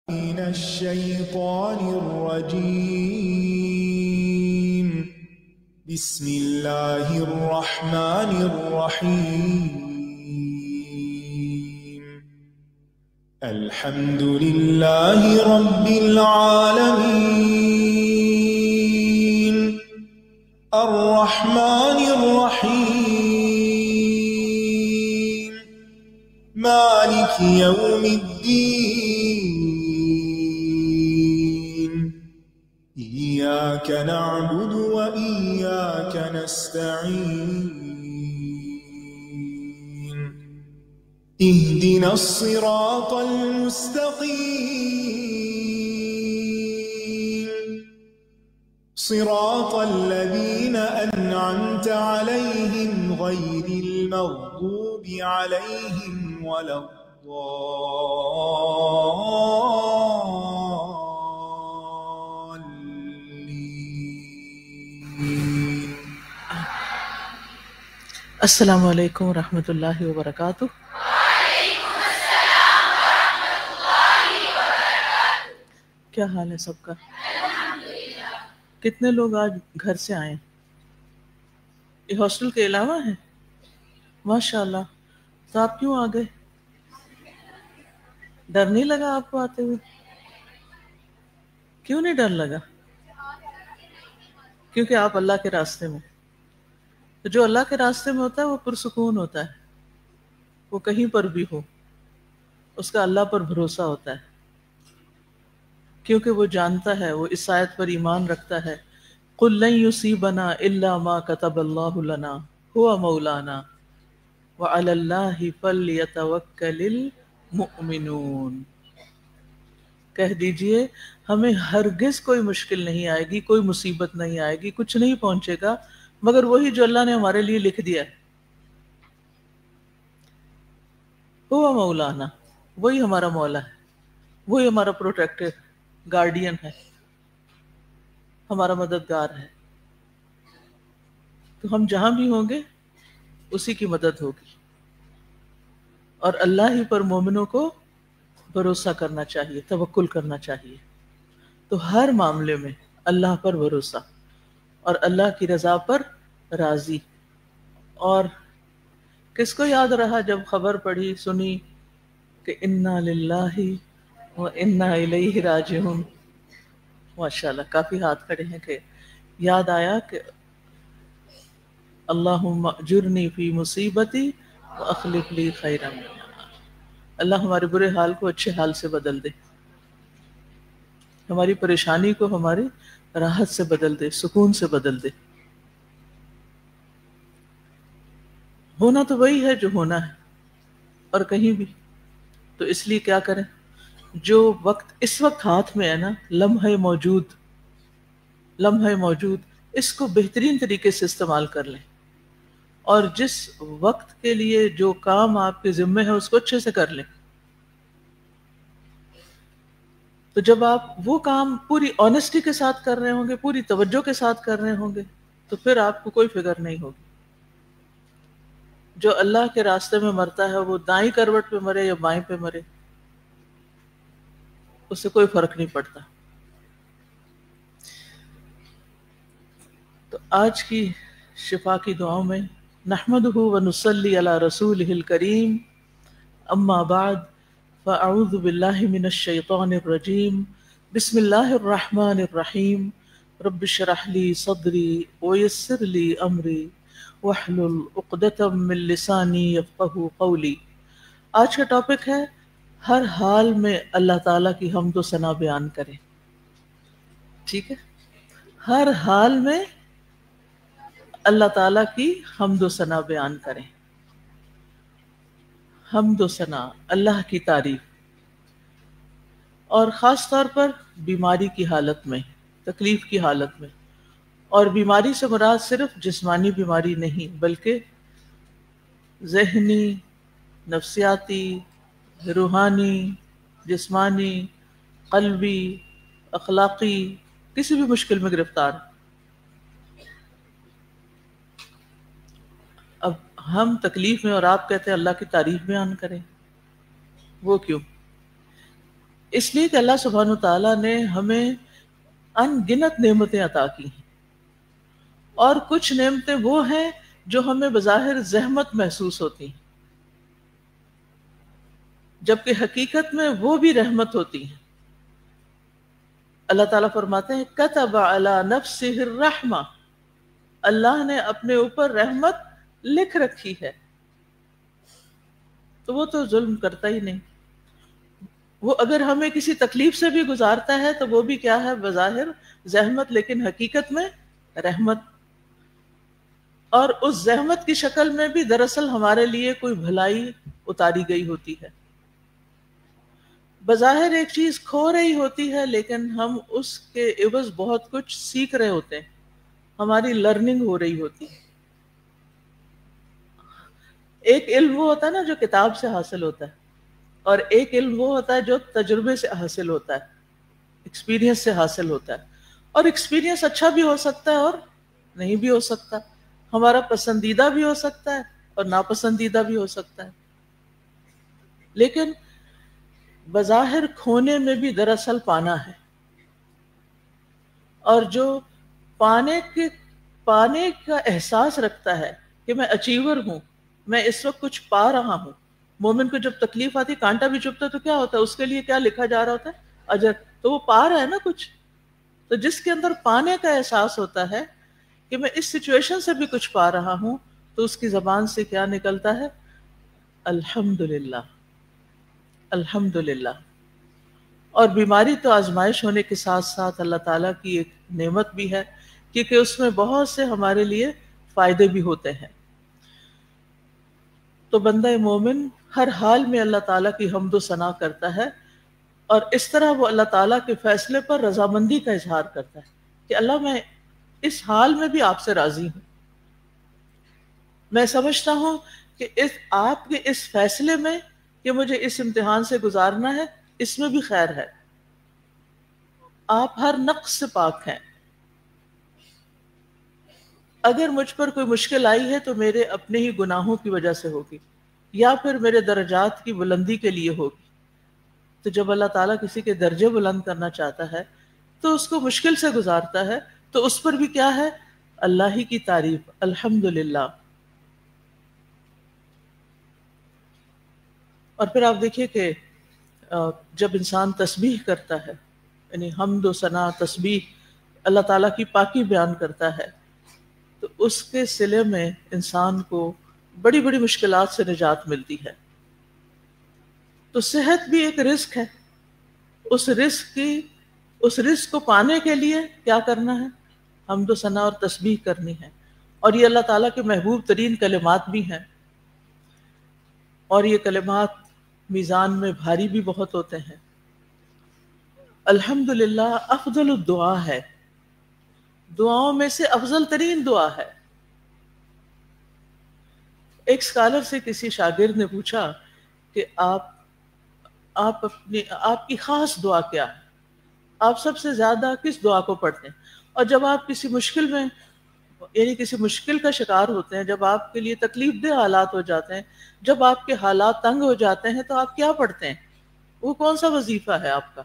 من الشيطان الرجيم. بسم الله الرحمن الرحيم. الحمد لله رب العالمين الرحمن الرحيم مالك يوم الدين. إياك نعبد وإياك نستعين. اهدنا الصراط المستقيم صراط الذين أنعمت عليهم غير المغضوب عليهم ولا الضالين. السلام علیکم ورحمۃ اللہ وبرکاتہ. کیا حال ہے سب کا؟ کتنے لوگ آج گھر سے آئے؟ یہ ہاسٹل کے علاوہ ہیں؟ ماشاء اللہ. تو آپ کیوں آ گئے؟ ڈر نہیں لگا آپ کو آتے ہوئے؟ کیوں نہیں ڈر لگا؟ کیونکہ آپ اللہ کے راستے میں. تو جو اللہ کے راستے میں ہوتا ہے وہ پرسکون ہوتا ہے. وہ کہیں پر بھی ہو اس کا اللہ پر بھروسہ ہوتا ہے، کیونکہ وہ جانتا ہے، وہ اس آیت پر ایمان رکھتا ہے، قُلْ لَن يُصِيبَنَا إِلَّا مَا كَتَبَ اللَّهُ لَنَا هُوَ مَوْلَانَا وَعَلَى اللَّهِ فَلْيَتَوَكَّلِ الْمُؤْمِنُونَ. کہہ دیجئے ہمیں ہرگز کوئی مشکل نہیں آئے گی، کوئی مصیبت نہیں آئے گی، کچھ نہیں پہنچے گا مگر وہی جو اللہ نے ہمارے لیے لکھ دیا ہے. هُوَ مولانا، وہی ہمارا مولا ہے، وہی ہمارا پروٹیکٹر گارڈین ہے، ہمارا مددگار ہے. تو ہم جہاں بھی ہوں گے اسی کی مدد ہوگی. اور اللہ ہی پر مومنوں کو بھروسہ کرنا چاہیے، توکل کرنا چاہیے. تو ہر معاملے میں اللہ پر بھروسہ اور اللہ کی رضا پر راضی. اور کس کو یاد رہا جب خبر پڑھی سنی کہ انا للہ و انا الیہ راجعون؟ ماشاءاللہ کافی ہاتھ کھڑے ہیں کہ یاد آیا کہ اللہم اجرنی فی مصیبتی واخلف لی خیرا منہا. اللہ ہمارے برے حال کو اچھے حال سے بدل دے، ہماری پریشانی کو ہماری راحت سے بدل دے، سکون سے بدل دے. ہونا تو وہی ہے جو ہونا ہے اور کہیں بھی. تو اس لیے کیا کریں؟ جو وقت اس وقت ہاتھ میں ہے نا، لمحہ موجود اس کو بہترین طریقے سے استعمال کر لیں. اور جس وقت کے لیے جو کام آپ کے ذمہ ہے اس کو اچھے سے کر لیں. تو جب آپ وہ کام پوری آنیسٹی کے ساتھ کر رہے ہوں گے، پوری توجہ کے ساتھ کر رہے ہوں گے، تو پھر آپ کو کوئی فکر نہیں ہوگی. جو اللہ کے راستے میں مرتا ہے وہ دائیں کروٹ پہ مرے یا بائیں پہ مرے اس سے کوئی فرق نہیں پڑتا. تو آج کی شفا کی دعاؤں میں نحمدہ ونصلی علی رسولہ الکریم، اما بعد فاعوذ باللہ من الشیطان الرجیم، بسم اللہ الرحمن الرحیم، رب اشرح لی صدری ویسر لی امری واحلل عقدۃ من لسانی یفقہوا قولی. آج کا ٹاپک ہے ہر حال میں اللہ تعالیٰ کی حمد و ثنا بیان کریں. ٹھیک ہے، ہر حال میں اللہ تعالیٰ کی حمد و ثنا بیان کریں. حمد و ثنا، اللہ کی تعریف، اور خاص طور پر بیماری کی حالت میں، تکلیف کی حالت میں. اور بیماری سے مراد صرف جسمانی بیماری نہیں بلکہ ذہنی، نفسیاتی، روحانی، جسمانی، قلبی، اخلاقی، کسی بھی مشکل میں گرفتار. اب ہم تکلیف میں اور آپ کہتے ہیں اللہ کی تعریف بیان کریں، وہ کیوں؟ اس لیے کہ اللہ سبحانہ و تعالیٰ نے ہمیں ان گنت نعمتیں عطا کی ہیں، اور کچھ نعمتیں وہ ہیں جو ہمیں بظاہر زحمت محسوس ہوتی ہیں، جبکہ حقیقت میں وہ بھی رحمت ہوتی ہیں۔ اللہ تعالیٰ فرماتے ہیں کتب علی نفسہ الرحمہ، اللہ نے اپنے اوپر رحمت لکھ رکھی ہے، تو وہ تو ظلم کرتا ہی نہیں۔ وہ اگر ہمیں کسی تکلیف سے بھی گزارتا ہے تو وہ بھی کیا ہے؟ بظاہر زحمت، لیکن حقیقت میں رحمت۔ اور اس زحمت کی شکل میں بھی دراصل ہمارے لیے کوئی بھلائی اتاری گئی ہوتی ہے۔ بظاہر ایک چیز کھو رہی ہوتی ہے، لیکن ہم اس کے عوض بہت کچھ سیکھ رہے ہوتے ہیں، ہماری لرننگ ہو رہی ہوتی ہے۔ ایک علم وہ ہوتا ہے نا جو کتاب سے حاصل ہوتا ہے، اور ایک علم وہ ہوتا ہے جو تجربے سے حاصل ہوتا ہے، ایکسپیرینس سے حاصل ہوتا ہے۔ اور ایکسپیرینس اچھا بھی ہو سکتا ہے اور نہیں بھی ہو سکتا، ہمارا پسندیدہ بھی ہو سکتا ہے اور ناپسندیدہ بھی ہو سکتا ہے، لیکن بظاہر کھونے میں بھی دراصل پانا ہے۔ اور جو پانے کا احساس رکھتا ہے کہ میں اچیور ہوں، میں اس وقت کچھ پا رہا ہوں۔ مومن کو جب تکلیف آتی، کانٹا بھی چبھتا تو کیا ہوتا ہے؟ اس کے لیے کیا لکھا جا رہا ہوتا ہے؟ اجر۔ تو وہ پا رہا ہے نا کچھ۔ تو جس کے اندر پانے کا احساس ہوتا ہے کہ میں اس سچویشن سے بھی کچھ پا رہا ہوں، تو اس کی زبان سے کیا نکلتا ہے؟ الحمدللہ، الحمدللہ۔ اور بیماری تو آزمائش ہونے کے ساتھ ساتھ اللہ تعالیٰ کی ایک نعمت بھی ہے، کیونکہ اس میں بہت سے ہمارے لیے فائدے بھی ہوتے ہیں۔ تو بندہ مومن ہر حال میں اللہ تعالیٰ کی حمد و ثنا کرتا ہے، اور اس طرح وہ اللہ تعالیٰ کے فیصلے پر رضامندی کا اظہار کرتا ہے کہ اللہ، میں اس حال میں بھی آپ سے راضی ہوں۔ میں سمجھتا ہوں کہ آپ کے اس فیصلے میں کہ مجھے اس امتحان سے گزارنا ہے، اس میں بھی خیر ہے۔ آپ ہر نقص سے پاک ہیں۔ اگر مجھ پر کوئی مشکل آئی ہے تو میرے اپنے ہی گناہوں کی وجہ سے ہوگی، یا پھر میرے درجات کی بلندی کے لیے ہوگی۔ تو جب اللہ تعالیٰ کسی کے درجے بلند کرنا چاہتا ہے تو اس کو مشکل سے گزارتا ہے، تو اس پر بھی کیا ہے؟ اللہ ہی کی تعریف، الحمدللہ۔ اور پھر آپ دیکھیے کہ جب انسان تسبیح کرتا ہے، یعنی حمد و ثنا، تسبیح، اللہ تعالیٰ کی پاکی بیان کرتا ہے، تو اس کے صلے میں انسان کو بڑی بڑی مشکلات سے نجات ملتی ہے۔ تو صحت بھی ایک رزق ہے، اس رزق کو پانے کے لیے کیا کرنا ہے؟ حمد و ثنا اور تسبیح کرنی ہے۔ اور یہ اللہ تعالیٰ کے محبوب ترین کلمات بھی ہیں، اور یہ کلمات میزان میں بھاری بھی بہت ہوتے ہیں۔ الحمدللہ افضل الدعا ہے، دعاؤں میں سے افضل ترین دعا ہے۔ ایک اسکالر سے کسی شاگرد نے پوچھا کہ آپ کی خاص دعا کیا ہے؟ آپ سب سے زیادہ کس دعا کو پڑھتے ہیں؟ اور جب آپ کسی مشکل میں، یعنی کسی مشکل کا شکار ہوتے ہیں، جب آپ کے لیے تکلیف دہ حالات ہو جاتے ہیں، جب آپ کے حالات تنگ ہو جاتے ہیں، تو آپ کیا پڑھتے ہیں؟ وہ کون سا وظیفہ ہے آپ کا؟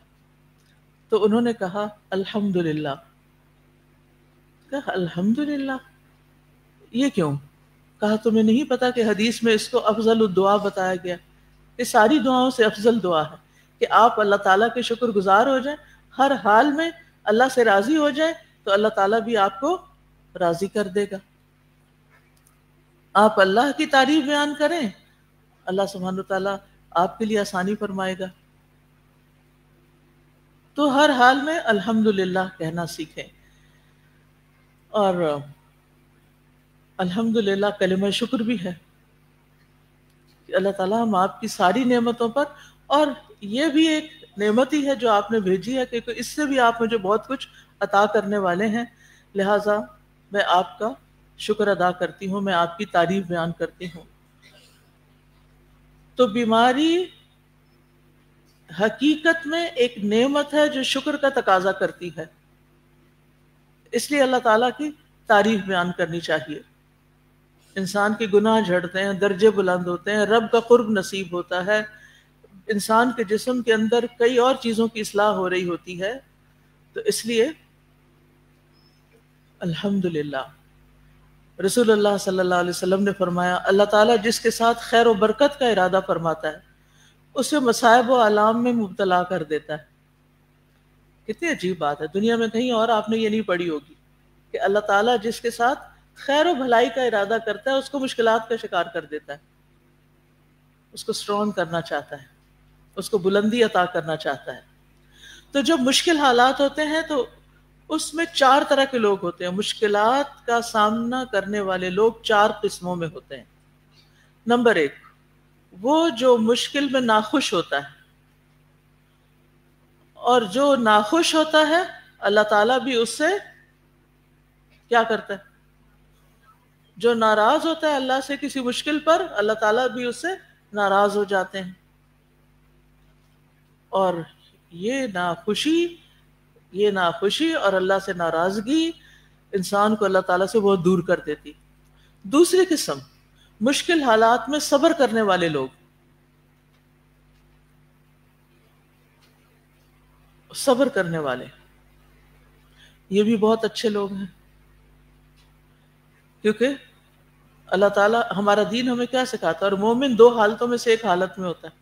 تو انہوں نے کہا الحمدللہ۔ کہا الحمدللہ، یہ کیوں؟ کہا تمہیں نہیں پتا کہ حدیث میں اس کو افضل الدعا بتایا گیا؟ یہ ساری دعاؤں سے افضل دعا ہے کہ آپ اللہ تعالیٰ کے شکر گزار ہو جائیں، ہر حال میں اللہ سے راضی ہو جائیں، تو اللہ تعالیٰ بھی آپ کو راضی کر دے گا۔ آپ اللہ کی تعریف بیان کریں، اللہ سبحانہ وتعالیٰ آپ کے لیے آسانی فرمائے گا۔ تو ہر حال میں الحمدللہ کہنا سیکھیں۔ اور الحمدللہ کلمہ شکر بھی ہے کہ اللہ تعالیٰ ہم آپ کی ساری نعمتوں پر، اور یہ بھی ایک نعمت ہی ہے جو آپ نے بھیجی ہے، کہ اس سے بھی آپ مجھے بہت کچھ عطا کرنے والے ہیں، لہٰذا میں آپ کا شکر ادا کرتی ہوں، میں آپ کی تعریف بیان کرتی ہوں۔ تو بیماری حقیقت میں ایک نعمت ہے جو شکر کا تقاضا کرتی ہے، اس لیے اللہ تعالیٰ کی تعریف بیان کرنی چاہیے۔ انسان کے گناہ جھڑتے ہیں، درجے بلند ہوتے ہیں، رب کا قرب نصیب ہوتا ہے، انسان کے جسم کے اندر کئی اور چیزوں کی اصلاح ہو رہی ہوتی ہے. تو اس لیے الحمدللہ رسول اللہ صلی اللہ علیہ وسلم نے فرمایا اللہ تعالیٰ جس کے ساتھ خیر و برکت کا ارادہ فرماتا ہے اسے مصائب و آلام میں مبتلا کر دیتا ہے. کتنی عجیب بات ہے، دنیا میں کہیں اور آپ نے یہ نہیں پڑھی ہوگی کہ اللہ تعالیٰ جس کے ساتھ خیر و بھلائی کا ارادہ کرتا ہے اس کو مشکلات کا شکار کر دیتا ہے، اس کو اسٹرانگ کرنا چاہتا ہے، اس کو بلندی عطا کرنا چاہتا ہے. تو جب مشکل حالات ہوتے ہیں تو اس میں 4 طرح کے لوگ ہوتے ہیں. مشکلات کا سامنا کرنے والے لوگ 4 قسموں میں ہوتے ہیں. نمبر 1، وہ جو مشکل میں ناخوش ہوتا ہے، اور جو ناخوش ہوتا ہے اللہ تعالیٰ بھی اس سے کیا کرتا ہے، جو ناراض ہوتا ہے اللہ سے کسی مشکل پر اللہ تعالیٰ بھی اس سے ناراض ہو جاتے ہیں. اور یہ ناخوشی اور اللہ سے ناراضگی انسان کو اللہ تعالیٰ سے بہت دور کر دیتی. دوسری قسم، مشکل حالات میں صبر کرنے والے لوگ. صبر کرنے والے یہ بھی بہت اچھے لوگ ہیں، کیونکہ اللہ تعالیٰ ہمارا دین ہمیں کیا سکھاتا ہے، اور مومن 2 حالتوں میں سے ایک حالت میں ہوتا ہے.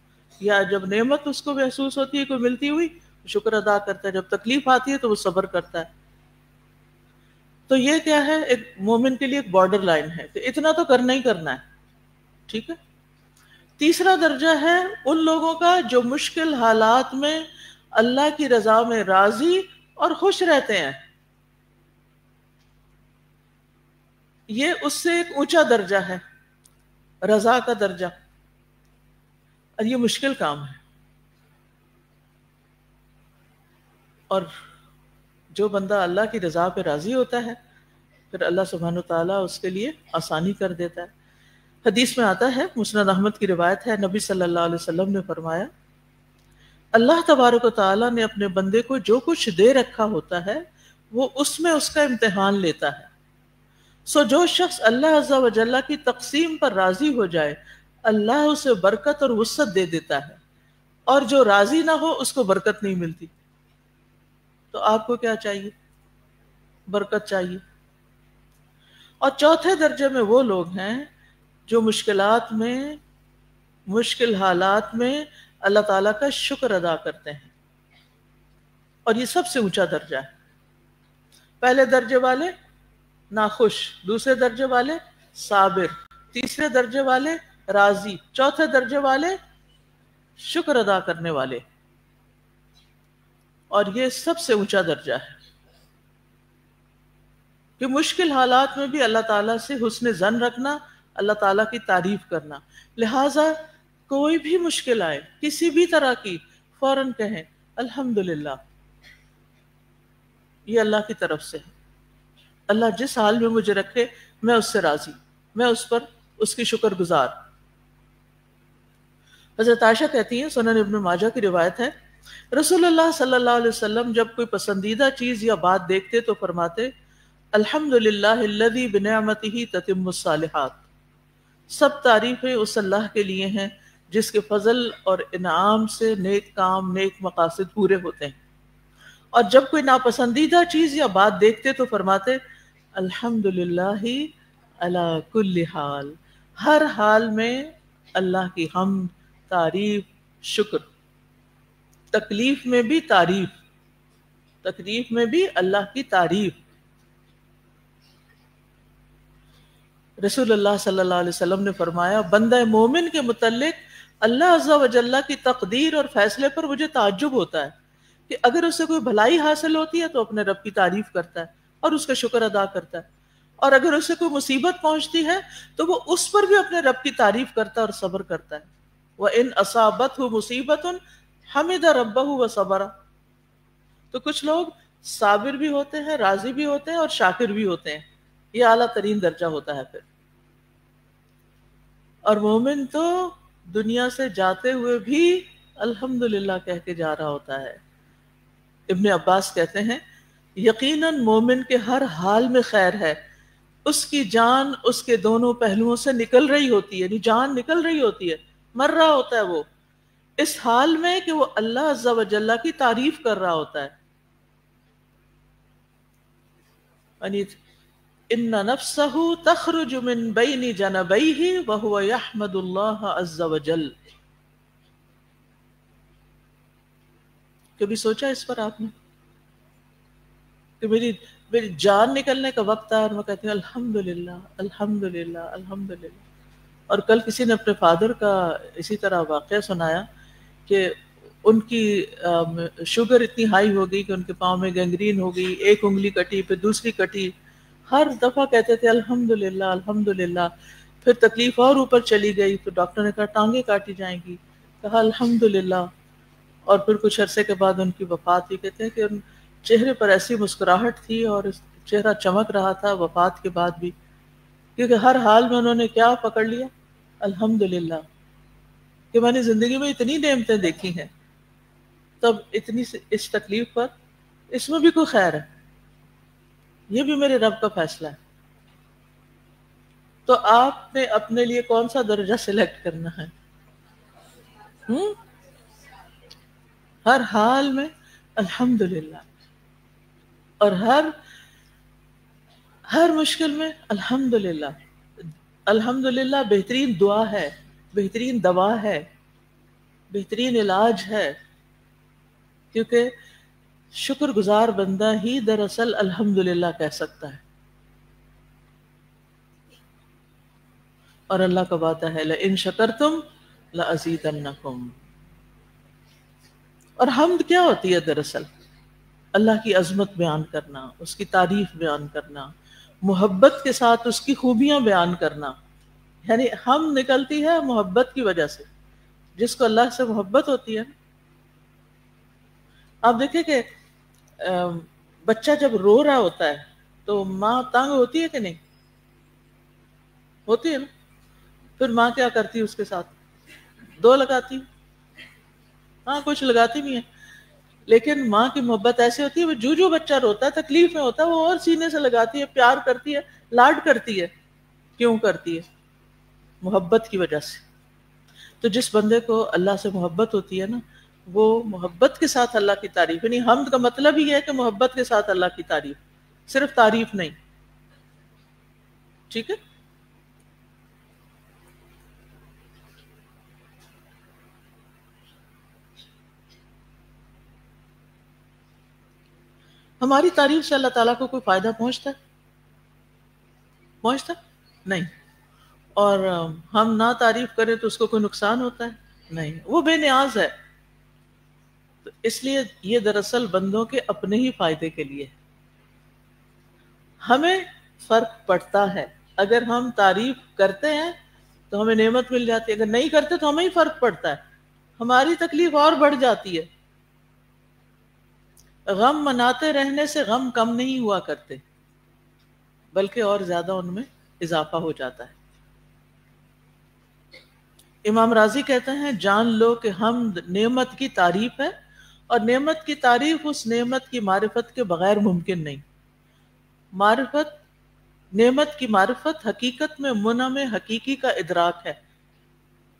یا جب نعمت اس کو محسوس ہوتی ہے کوئی ملتی ہوئی شکر ادا کرتا ہے، جب تکلیف آتی ہے تو وہ صبر کرتا ہے. تو یہ کیا ہے، ایک مومن کے لیے ایک بارڈر لائن ہے کہ اتنا تو کرنا ہی کرنا ہے. ٹھیک ہے. تیسرا درجہ ہے ان لوگوں کا جو مشکل حالات میں اللہ کی رضا میں راضی اور خوش رہتے ہیں. یہ اس سے ایک اونچا درجہ ہے، رضا کا درجہ، اور یہ مشکل کام ہے. اور جو بندہ اللہ کی رضا پہ راضی ہوتا ہے پھر اللہ سبحانہ وتعالیٰ اس کے لیے آسانی کر دیتا ہے. حدیث میں آتا ہے، مسند احمد کی روایت ہے، نبی صلی اللہ علیہ وسلم نے فرمایا اللہ تبارک و تعالیٰ نے اپنے بندے کو جو کچھ دے رکھا ہوتا ہے وہ اس میں اس کا امتحان لیتا ہے. سو جو شخص اللہ عز و جل کی تقسیم پر راضی ہو جائے اللہ اسے برکت اور وسعت دے دیتا ہے، اور جو راضی نہ ہو اس کو برکت نہیں ملتی. تو آپ کو کیا چاہیے؟ برکت چاہیے. اور چوتھے درجے میں وہ لوگ ہیں جو مشکل حالات میں اللہ تعالیٰ کا شکر ادا کرتے ہیں، اور یہ سب سے اونچا درجہ ہے. پہلے درجے والے ناخوش، دوسرے درجے والے صابر، تیسرے درجے والے راضی، چوتھے درجے والے شکر ادا کرنے والے. اور یہ سب سے اونچا درجہ ہے کہ مشکل حالات میں بھی اللہ تعالیٰ سے حسن ظن رکھنا، اللہ تعالیٰ کی تعریف کرنا. لہٰذا کوئی بھی مشکل آئے کسی بھی طرح کی، فوراً کہیں الحمدللہ، یہ اللہ کی طرف سے ہے. اللہ جس حال میں مجھے رکھے میں اس سے راضی، میں اس پر اس کی شکر گزار. حضرت عائشہ کہتی ہیں، سنن ابن ماجہ کی روایت ہے، رسول اللہ صلی اللہ علیہ وسلم جب کوئی پسندیدہ چیز یا بات دیکھتے تو فرماتے الحمدللہ الذی بنعمتہ تتم الصالحات. سب تعریفیں اس اللہ کے لیے ہیں جس کے فضل اور انعام سے نیک کام، نیک مقاصد پورے ہوتے ہیں. اور جب کوئی ناپسندیدہ چیز یا بات دیکھتے تو فرماتے الحمدللہ علی کل حال. ہر حال میں اللہ کی حمد، تعریف، شکر. تکلیف میں بھی تعریف، تکلیف میں بھی اللہ کی تعریف. رسول اللہ صلی اللہ علیہ وسلم نے فرمایا بندہ مومن کے متعلق اللہ عز و جل کی تقدیر اور فیصلے پر مجھے تعجب ہوتا ہے کہ اگر اسے کوئی بھلائی حاصل ہوتی ہے تو اپنے رب کی تعریف کرتا ہے اور اس کا شکر ادا کرتا ہے، اور اگر اسے کوئی مصیبت پہنچتی ہے تو وہ اس پر بھی اپنے رب کی تعریف کرتا ہے اور صبر کرتا ہے. وَإِنْ أَصَابَتْهُ مُصِيبَةٌ حَمِدَ رَبَّهُ وَصَبَرَ. تو کچھ لوگ صابر بھی ہوتے ہیں، راضی بھی ہوتے ہیں اور شاکر بھی ہوتے ہیں. یہ اعلیٰ ترین درجہ ہوتا ہے پھر. اور مومن تو دنیا سے جاتے ہوئے بھی الحمدللہ کہہ کے جا رہا ہوتا ہے. ابن عباس کہتے ہیں یقیناً مومن کے ہر حال میں خیر ہے، اس کی جان اس کے دونوں پہلوؤں سے نکل رہی ہوتی ہے، یعنی جان نکل رہی ہوتی ہے، مر رہا ہوتا ہے وہ، اس حال میں کہ وہ اللہ عز و جل کی تعریف کر رہا ہوتا ہے. یعنی ان نفسہ تخرج من بین جنبیہ وہو یحمد اللہ عز و جل. کبھی سوچا اس پر آپ نے کہ میری جان نکلنے کا وقت آیا اور میں کہتی ہوں الحمدللہ الحمدللہ الحمدللہ. اور کل کسی نے اپنے فادر کا اسی طرح واقعہ سنایا کہ ان کی شوگر اتنی ہائی ہو گئی کہ ان کے پاؤں میں گینگرین ہو گئی، ایک انگلی کٹی پھر دوسری کٹی، ہر دفعہ کہتے تھے الحمدللہ الحمدللہ. پھر تکلیف اور اوپر چلی گئی، پھر ڈاکٹر نے کہا ٹانگیں کاٹی جائیں گی، کہا الحمدللہ. اور پھر کچھ عرصے کے بعد ان کی وفات ہوئی. کہتے ہیں کہ ان چہرے پر ایسی مسکراہٹ تھی اور چہرہ چمک رہا تھا وفات کے بعد بھی، کیونکہ ہر حال میں انہوں نے کیا پکڑ لیا؟ الحمدللہ. کہ میں نے زندگی میں اتنی نعمتیں دیکھی ہیں، تب اتنی اس تکلیف پر، اس میں بھی کوئی خیر ہے، یہ بھی میرے رب کا فیصلہ ہے. تو آپ نے اپنے لیے کون سا درجہ سلیکٹ کرنا ہے؟ ہر حال میں الحمدللہ، اور ہر مشکل میں الحمدللہ. الحمدللہ بہترین دعا ہے، بہترین دوا ہے، بہترین علاج ہے. کیونکہ شکر گزار بندہ ہی دراصل الحمدللہ کہہ سکتا ہے. اور اللہ کا وعدہ ہے لئن شکرتم لأزیدنکم. اور حمد کیا ہوتی ہے دراصل؟ اللہ کی عظمت بیان کرنا، اس کی تعریف بیان کرنا، محبت کے ساتھ اس کی خوبیاں بیان کرنا. یعنی ہم نکلتی ہے محبت کی وجہ سے. جس کو اللہ سے محبت ہوتی ہے، آپ دیکھیں کہ بچہ جب رو رہا ہوتا ہے تو ماں تنگ ہوتی ہے کہ نہیں؟ ہوتی ہے نا. پھر ماں کیا کرتی ہے اس کے ساتھ؟ دو لگاتی، ہاں کچھ لگاتی نہیں ہے. لیکن ماں کی محبت ایسی ہوتی ہے، وہ جو بچہ روتا ہے تکلیف میں ہوتا ہے وہ اور سینے سے لگاتی ہے، پیار کرتی ہے، لاڈ کرتی ہے. کیوں کرتی ہے؟ محبت کی وجہ سے. تو جس بندے کو اللہ سے محبت ہوتی ہے نا، وہ محبت کے ساتھ اللہ کی تعریف، یعنی حمد کا مطلب ہی ہے کہ محبت کے ساتھ اللہ کی تعریف، صرف تعریف نہیں. ٹھیک ہے. ہماری تعریف سے اللہ تعالیٰ کو کوئی فائدہ پہنچتا ہے؟ پہنچتا نہیں. اور ہم نہ تعریف کریں تو اس کو کوئی نقصان ہوتا ہے؟ نہیں. وہ بے نیاز ہے. تو اس لیے یہ دراصل بندوں کے اپنے ہی فائدے کے لیے. ہمیں فرق پڑتا ہے، اگر ہم تعریف کرتے ہیں تو ہمیں نعمت مل جاتی ہے، اگر نہیں کرتے تو ہمیں ہی فرق پڑتا ہے، ہماری تکلیف اور بڑھ جاتی ہے. غم مناتے رہنے سے غم کم نہیں ہوا کرتے، بلکہ اور زیادہ ان میں اضافہ ہو جاتا ہے. امام راضی کہتے ہیں جان لو کہ حمد نعمت کی تعریف ہے، اور نعمت کی تعریف اس نعمت کی معرفت کے بغیر ممکن نہیں. نعمت کی معرفت حقیقت میں منعم حقیقی کا ادراک ہے.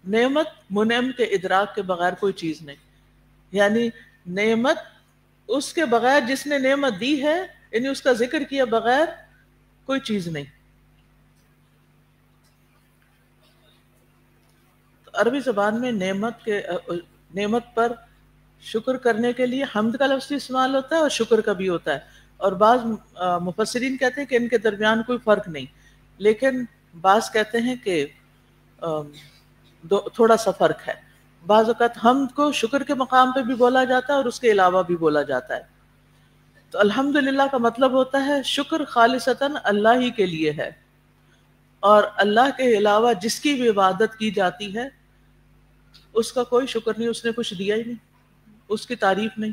نعمت منعم کے ادراک کے بغیر کوئی چیز نہیں. یعنی نعمت اس کے بغیر جس نے نعمت دی ہے، یعنی اس کا ذکر کیا بغیر کوئی چیز نہیں. عربی زبان میں نعمت پر شکر کرنے کے لیے حمد کا لفظ استعمال ہوتا ہے اور شکر کا بھی ہوتا ہے. اور بعض مفسرین کہتے ہیں کہ ان کے درمیان کوئی فرق نہیں، لیکن بعض کہتے ہیں کہ تھوڑا سا فرق ہے. بعض اوقات حمد کو شکر کے مقام پہ بھی بولا جاتا ہے اور اس کے علاوہ بھی بولا جاتا ہے. تو الحمدللہ کا مطلب ہوتا ہے شکر خالصتاً اللہ ہی کے لیے ہے، اور اللہ کے علاوہ جس کی بھی عبادت کی جاتی ہے اس کا کوئی شکر نہیں، اس نے کچھ دیا ہی نہیں، اس کی تعریف نہیں.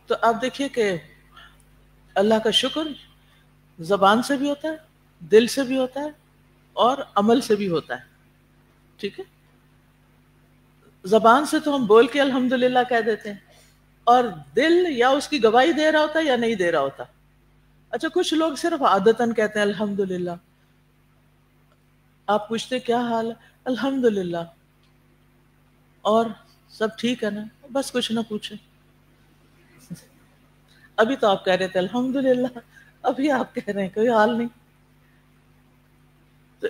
تو آپ دیکھیے کہ اللہ کا شکر زبان سے بھی ہوتا ہے، دل سے بھی ہوتا ہے، اور عمل سے بھی ہوتا ہے. ٹھیک ہے. زبان سے تو ہم بول کے الحمدللہ کہہ دیتے ہیں، اور دل یا اس کی گواہی دے رہا ہوتا ہے یا نہیں دے رہا ہوتا. اچھا کچھ لوگ صرف عادتاً کہتے ہیں الحمدللہ، آپ پوچھتے کیا حال ہے؟ الحمدللہ. اور سب ٹھیک ہے نا؟ بس کچھ نہ پوچھیں. ابھی تو آپ کہہ رہے تھے الحمدللہ، ابھی آپ کہہ رہے ہیں کوئی حال نہیں. تو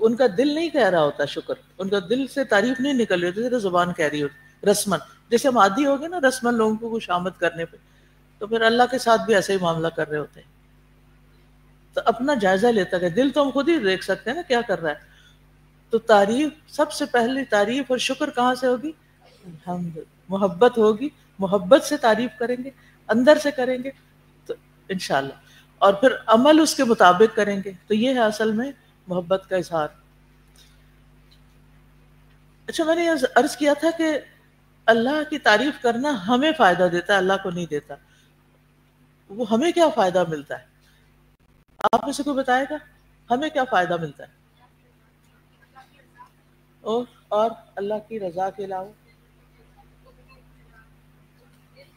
ان کا دل نہیں کہہ رہا ہوتا شکر، ان کا دل سے تعریف نہیں نکل رہی ہوتی، زبان کہہ رہی ہوتی رسمن. جیسے ہم عادی ہو گئے نا رسمن لوگوں کو خوش آمد کرنے پہ، تو پھر اللہ کے ساتھ بھی ایسے ہی معاملہ کر رہے ہوتے ہیں. تو اپنا جائزہ لیتا ہے، دل تو ہم خود ہی دیکھ سکتے ہیں نا کیا کر رہا ہے. تو تعریف، سب سے پہلی تعریف اور شکر کہاں سے ہوگی؟ الحمد. محبت ہوگی، محبت سے تعریف کریں گے، اندر سے کریں گے تو انشاءاللہ. اور پھر عمل اس کے مطابق کریں گے، تو یہ ہے اصل میں محبت کا اظہار. اچھا، میں نے یہ عرض کیا تھا کہ اللہ کی تعریف کرنا ہمیں فائدہ دیتا ہے، اللہ کو نہیں دیتا. وہ ہمیں کیا فائدہ ملتا ہے؟ آپ میں سے کوئی بتائے گا ہمیں کیا فائدہ ملتا ہے؟ اور اللہ کی رضا کے علاوہ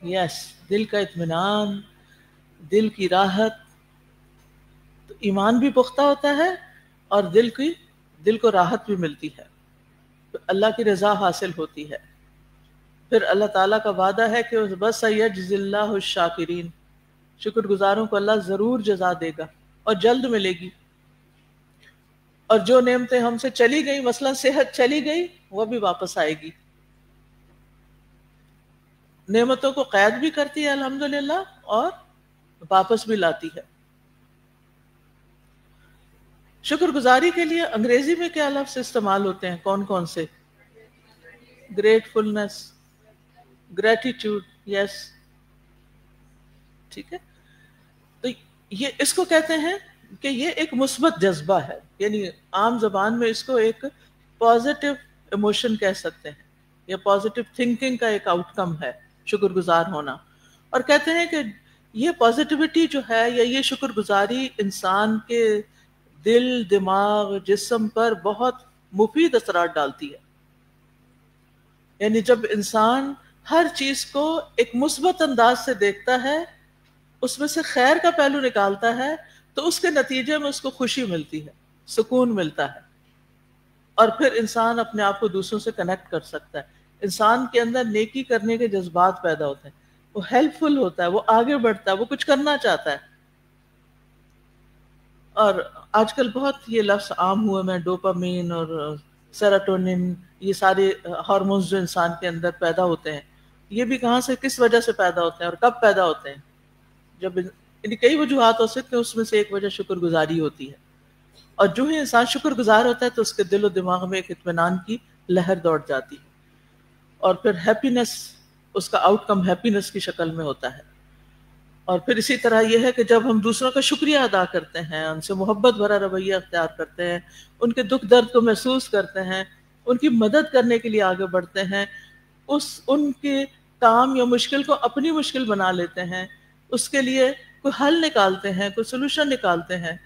یس، دل کا اطمینان، دل کی راحت. تو ایمان بھی پختہ ہوتا ہے اور دل کو راحت بھی ملتی ہے، تو اللہ کی رضا حاصل ہوتی ہے. پھر اللہ تعالیٰ کا وعدہ ہے کہ بس سیجزی اللہ الشاکرین، شکر گزاروں کو اللہ ضرور جزا دے گا اور جلد ملے گی. اور جو نعمتیں ہم سے چلی گئی، مثلا صحت چلی گئی، وہ بھی واپس آئے گی. نعمتوں کو قید بھی کرتی ہے الحمدللہ اور واپس بھی لاتی ہے. شکر گزاری کے لیے انگریزی میں کیا لفظ استعمال ہوتے ہیں؟ کون کون سے؟ Gratefulness, gratitude. یس، ٹھیک ہے. تو یہ اس کو کہتے ہیں کہ یہ ایک مثبت جذبہ ہے، یعنی عام زبان میں اس کو ایک پازیٹیو ایموشن کہہ سکتے ہیں، یا پازیٹیو تھنکنگ کا ایک آؤٹ کم ہے شکر گزار ہونا. اور کہتے ہیں کہ یہ پازیٹیوٹی جو ہے یا یہ شکر گزاری انسان کے دل، دماغ، جسم پر بہت مفید اثرات ڈالتی ہے. یعنی جب انسان ہر چیز کو ایک مثبت انداز سے دیکھتا ہے، اس میں سے خیر کا پہلو نکالتا ہے، تو اس کے نتیجے میں اس کو خوشی ملتی ہے، سکون ملتا ہے، اور پھر انسان اپنے آپ کو دوسروں سے کنیکٹ کر سکتا ہے. انسان کے اندر نیکی کرنے کے جذبات پیدا ہوتے ہیں، وہ ہیلپ فل ہوتا ہے، وہ آگے بڑھتا ہے، وہ کچھ کرنا چاہتا ہے. اور آج کل بہت یہ لفظ عام ہوئے میں، ڈوپامین اور سیروٹونن، یہ سارے ہارمونز جو انسان کے اندر پیدا ہوتے ہیں، یہ بھی کہاں سے، کس وجہ سے پیدا ہوتے ہیں اور کب پیدا ہوتے ہیں؟ جب یعنی کئی وجوہات ہو سکتے ہیں، اس میں سے ایک وجہ شکر گزاری ہوتی ہے. اور جو ہی انسان شکر گزار ہوتا ہے تو اس کے دل و دماغ میں ایک اطمینان کی لہر دوڑ جاتی ہے، اور پھر ہیپینس، اس کا آؤٹ کم ہیپینس کی شکل میں ہوتا ہے. اور پھر اسی طرح یہ ہے کہ جب ہم دوسروں کا شکریہ ادا کرتے ہیں، ان سے محبت بھرا رویہ اختیار کرتے ہیں، ان کے دکھ درد کو محسوس کرتے ہیں، ان کی مدد کرنے کے لیے آگے بڑھتے ہیں، ان کے کام یا مشکل کو اپنی مشکل بنا لیتے ہیں، اس کے لیے کوئی حل نکالتے ہیں، کوئی سلوشن نکالتے ہیں،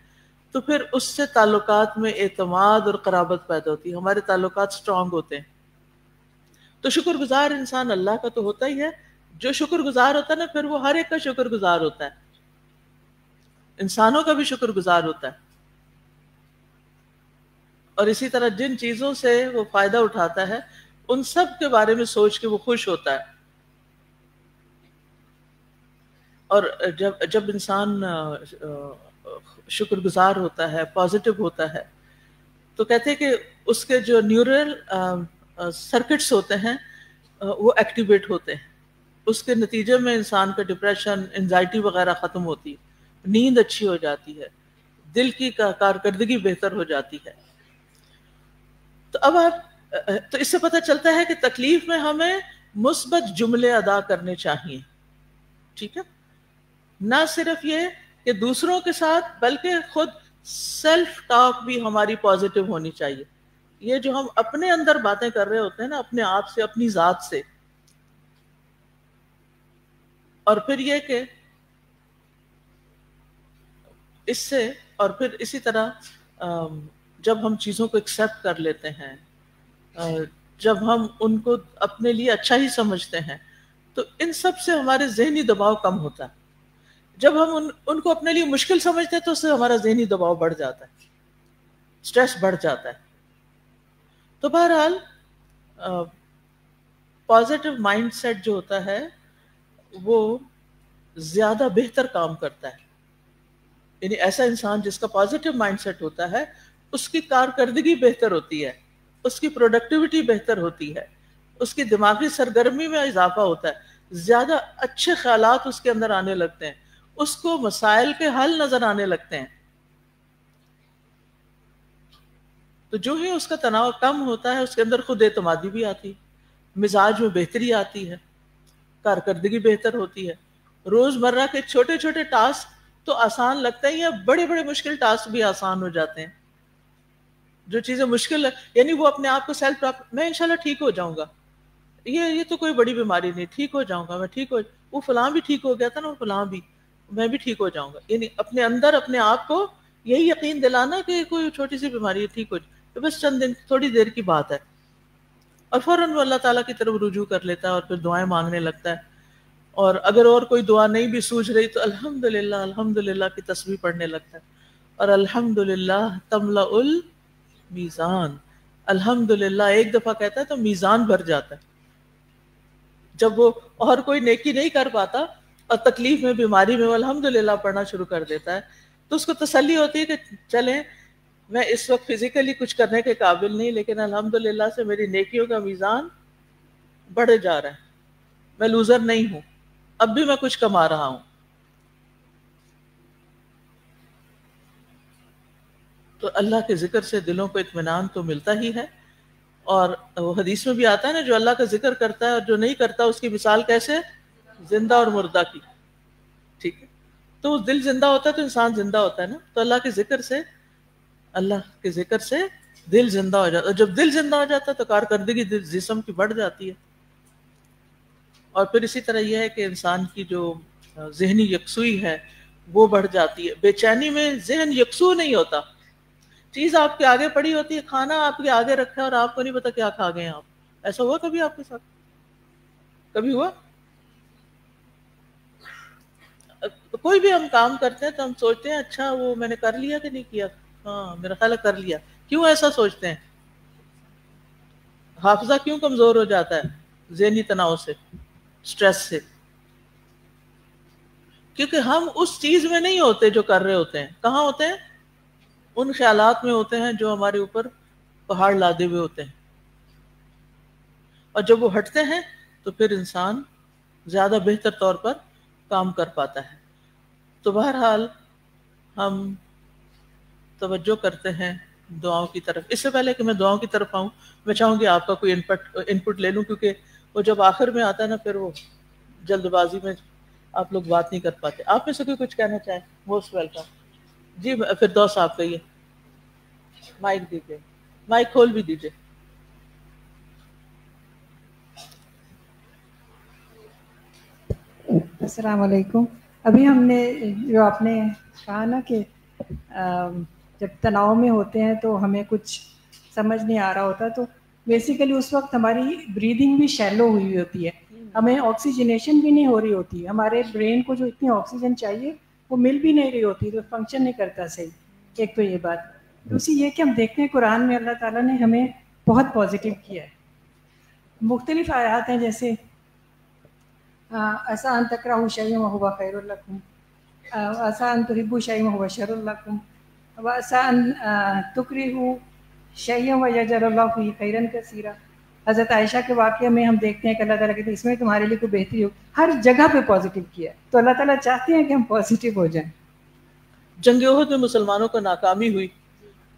تو پھر اس سے تعلقات میں اعتماد اور قرابت پیدا ہوتی ہے، ہمارے تعلقات سٹرونگ ہوتے ہیں. تو شکر گزار انسان اللہ کا تو ہوتا ہی ہے. جو شکر گزار ہوتا ہے نا، پھر وہ ہر ایک کا شکر گزار ہوتا ہے، انسانوں کا بھی شکر گزار ہوتا ہے. اور اسی طرح جن چیزوں سے وہ فائدہ اٹھاتا ہے، ان سب کے بارے میں سوچ کے وہ خوش ہوتا ہے. اور جب انسان شکر گزار ہوتا ہے، پازیٹیو ہوتا ہے، تو کہتے ہیں کہ اس کے جو نیورل سرکٹس ہوتے ہیں وہ ایکٹیویٹ ہوتے ہیں. اس کے نتیجے میں انسان کا ڈپریشن، انزائٹی وغیرہ ختم ہوتی ہے، نیند اچھی ہو جاتی ہے، دل کی کارکردگی بہتر ہو جاتی ہے. تو اب تو اس سے پتہ چلتا ہے کہ تکلیف میں ہمیں مثبت جملے ادا کرنے چاہیے، ٹھیک ہے. نہ صرف یہ کہ دوسروں کے ساتھ، بلکہ خود سیلف ٹاک بھی ہماری پازیٹیو ہونی چاہیے. یہ جو ہم اپنے اندر باتیں کر رہے ہوتے ہیں نا، اپنے آپ سے، اپنی ذات سے. اور پھر یہ کہ اس سے، اور پھر اسی طرح جب ہم چیزوں کو ایکسیپٹ کر لیتے ہیں، جب ہم ان کو اپنے لیے اچھا ہی سمجھتے ہیں، تو ان سب سے ہمارے ذہنی دباؤ کم ہوتا ہے. جب ہم ان کو اپنے لیے مشکل سمجھتے ہیں تو اس سے ہمارا ذہنی دباؤ بڑھ جاتا ہے. اسٹریس بڑھ جاتا ہے. تو بہرحال پازیٹیو مائنڈ سیٹ جو ہوتا ہے وہ زیادہ بہتر کام کرتا ہے. یعنی ایسا انسان جس کا پازیٹیو مائنڈ سیٹ ہوتا ہے اس کی کارکردگی بہتر ہوتی ہے، اس کی پروڈکٹیوٹی بہتر ہوتی ہے، اس کی دماغی سرگرمی میں اضافہ ہوتا ہے، زیادہ اچھے خیالات اس کے اندر آنے لگتے ہیں، اس کو مسائل کے حل نظر آنے لگتے ہیں. تو جو ہی اس کا تناؤ کم ہوتا ہے اس کے اندر خود اعتمادی بھی آتی ہے، مزاج میں بہتری آتی ہے، کارکردگی بہتر ہوتی ہے. روزمرہ کے چھوٹے چھوٹے ٹاسک تو آسان لگتا ہے، یا بڑے بڑے مشکل ٹاسک بھی آسان ہو جاتے ہیں. جو چیزیں مشکل ہے یعنی وہ اپنے آپ کو سیلف میں انشاءاللہ ٹھیک ہو جاؤں گا، یہ تو کوئی بڑی بیماری نہیں، ٹھیک ہو جاؤں گا، میں ٹھیک ہو، وہ فلاں بھی ٹھیک ہو گیا تھا نا، وہ فلاں بھی، میں بھی ٹھیک ہو جاؤں گا. یعنی اپنے اندر اپنے آپ کو یہی یقین دلانا کہ کوئی چھوٹی سی بیماری ہے، ٹھیک ہو جائے، تو بس چند دن تھوڑی دیر کی بات ہے، اور فوراً وہ اللہ تعالیٰ کی طرف رجوع کر لیتا ہے اور پھر دعائیں مانگنے لگتا ہے. اور اگر اور کوئی دعا نہیں بھی سوچ رہی تو الحمدللہ الحمدللہ کی تسبیح پڑھنے لگتا ہے. اور الحمدللہ تملأ المیزان، الحمدللہ ایک دفعہ کہتا ہے تو میزان بھر جاتا ہے. جب وہ اور کوئی نیکی نہیں کر پاتا اور تکلیف میں بیماری میں وہ الحمدللہ پڑھنا شروع کر دیتا ہے تو اس کو تسلی ہوتی ہے کہ چلیں میں اس وقت فزیکلی کچھ کرنے کے قابل نہیں، لیکن الحمدللہ سے میری نیکیوں کا میزان بڑھے جا رہا ہے، میں لوزر نہیں ہوں، اب بھی میں کچھ کما رہا ہوں. تو اللہ کے ذکر سے دلوں کو اطمینان تو ملتا ہی ہے. اور وہ حدیث میں بھی آتا ہے نا، جو اللہ کا ذکر کرتا ہے اور جو نہیں کرتا اس کی مثال کیسے، زندہ اور مردہ کی. ٹھیک ہے، تو دل زندہ ہوتا ہے تو انسان زندہ ہوتا ہے نا. تو اللہ کے ذکر سے دل زندہ ہو جاتا ہے. جب دل زندہ ہو جاتا ہے تو کارکردگی جسم کی بڑھ جاتی ہے. اور پھر اسی طرح یہ ہے کہ انسان کی جو ذہنی یکسوئی ہے وہ بڑھ جاتی ہے. بے چینی میں ذہن یکسو نہیں ہوتا، چیز آپ کے آگے پڑی ہوتی ہے، کھانا آپ کے آگے رکھا ہے اور آپ کو نہیں پتا کیا کھا گئے ہیں آپ. ایسا ہوا کبھی آپ کے ساتھ؟ کبھی ہوا؟ کوئی بھی ہم کام کرتے ہیں تو ہم سوچتے ہیں اچھا وہ میں نے کر لیا کہ نہیں کیا، ہاں میرا خیال ہے کر لیا. کیوں ایسا سوچتے ہیں؟ حافظہ کیوں کمزور ہو جاتا ہے؟ ذہنی تناؤ سے، سٹریس سے. کیونکہ ہم اس چیز میں نہیں ہوتے جو کر رہے ہوتے ہیں. کہاں ہوتے ہیں؟ ان خیالات میں ہوتے ہیں جو ہمارے اوپر پہاڑ لادے ہوئے ہوتے ہیں. اور جب وہ ہٹتے ہیں تو پھر انسان زیادہ بہتر طور پر کام کر پاتا ہے. تو بہرحال ہم توجہ کرتے ہیں دعاؤں کی طرف. اس سے پہلے کہ میں دعاؤں کی طرف آؤں، میں چاہوں گی آپ کا کوئی انپٹ لے لوں، کیونکہ وہ جب آخر میں آتا ہے نا پھر وہ جلد بازی میں آپ لوگ بات نہیں کر پاتے. آپ میں سے کوئی کچھ کہنا چاہے؟ Most welcome. جی فردوس آپ کہیے. مائک دیجیے، مائک کھول بھی دیجیے. السلام علیکم. ابھی ہم نے جو آپ نے کہا نا کہ جب تناؤ میں ہوتے ہیں تو ہمیں کچھ سمجھ نہیں آ رہا ہوتا، تو بیسیکلی اس وقت ہماری بریدنگ بھی شیلو ہوئی ہوتی ہے، ہمیں آکسیجنیشن بھی نہیں ہو رہی ہوتی، ہمارے برین کو جو اتنی آکسیجن چاہیے وہ مل بھی نہیں رہی ہوتی، تو فنکشن نہیں کرتا صحیح. ایک تو یہ بات. دوسری یہ کہ ہم دیکھتے ہیں قرآن میں اللہ تعالیٰ نے ہمیں بہت پازیٹیو کیا ہے. مختلف آیات ہیں جیسے عسیٰ ان تکرہوا شیئا وہو خیر لکم، عسیٰ ان تحبوا شیئا وہو شر لکم، وعسیٰ ان تکرہوا شیئا ویجعل اللہ فیہ خیرا کثیرا. حضرت عائشہ کے واقعے میں ہم دیکھتے ہیں کہ اللہ تعالیٰ کہتے ہیں اس میں تمہارے لیے کوئی بہتری ہو. ہر جگہ پہ پازیٹیو کیا ہے، تو اللہ تعالیٰ چاہتے ہیں کہ ہم پازیٹیو ہو جائیں. جنگ احد میں مسلمانوں کو ناکامی ہوئی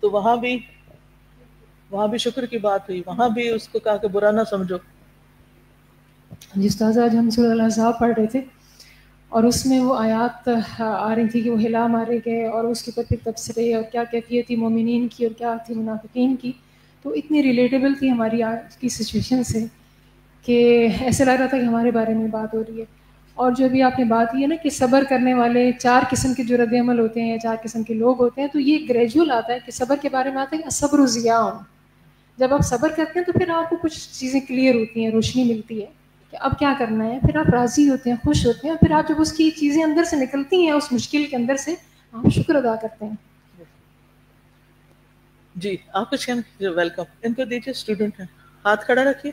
تو وہاں بھی شکر کی بات ہوئی، وہاں بھی اس کو کہا کہ برا نہ سمجھو. جی استاذ، آج ہم سورۃ الاحزاب پڑھ رہے تھے اور اس میں وہ آیات آ رہی تھی کہ وہ ہلا مارے گئے اور اس کے اوپر تبصرے اور کیا کیفیت تھی مومنین کی اور کیا تھی منافقین کی. تو اتنی ریلیٹیبل تھی ہماری آج کی سچویشن سے کہ ایسے لگ رہا تھا کہ ہمارے بارے میں بات ہو رہی ہے. اور جو بھی آپ نے بات کی ہے نا کہ صبر کرنے والے 4 قسم کے جو رد عمل ہوتے ہیں یا 4 قسم کے لوگ ہوتے ہیں، تو یہ گریجول آتا ہے کہ صبر کے بارے میں آتا ہے کہ صبر و ضیاء. جب آپ صبر کرتے ہیں تو پھر آپ کو کچھ چیزیں کلیئر ہوتی ہیں، روشنی ملتی ہے کہ اب کیا کرنا ہے، پھر آپ راضی ہوتے ہیں، خوش ہوتے ہیں، پھر آپ جب اس کی چیزیں اندر سے نکلتی ہیں اس مشکل کے اندر سے، آپ شکر ادا کرتے ہیں. جی آپ کچھ کہنا؟ ویلکم. ان کو دیجیے، اسٹوڈنٹ ہیں. ہاتھ کھڑا رکھیے.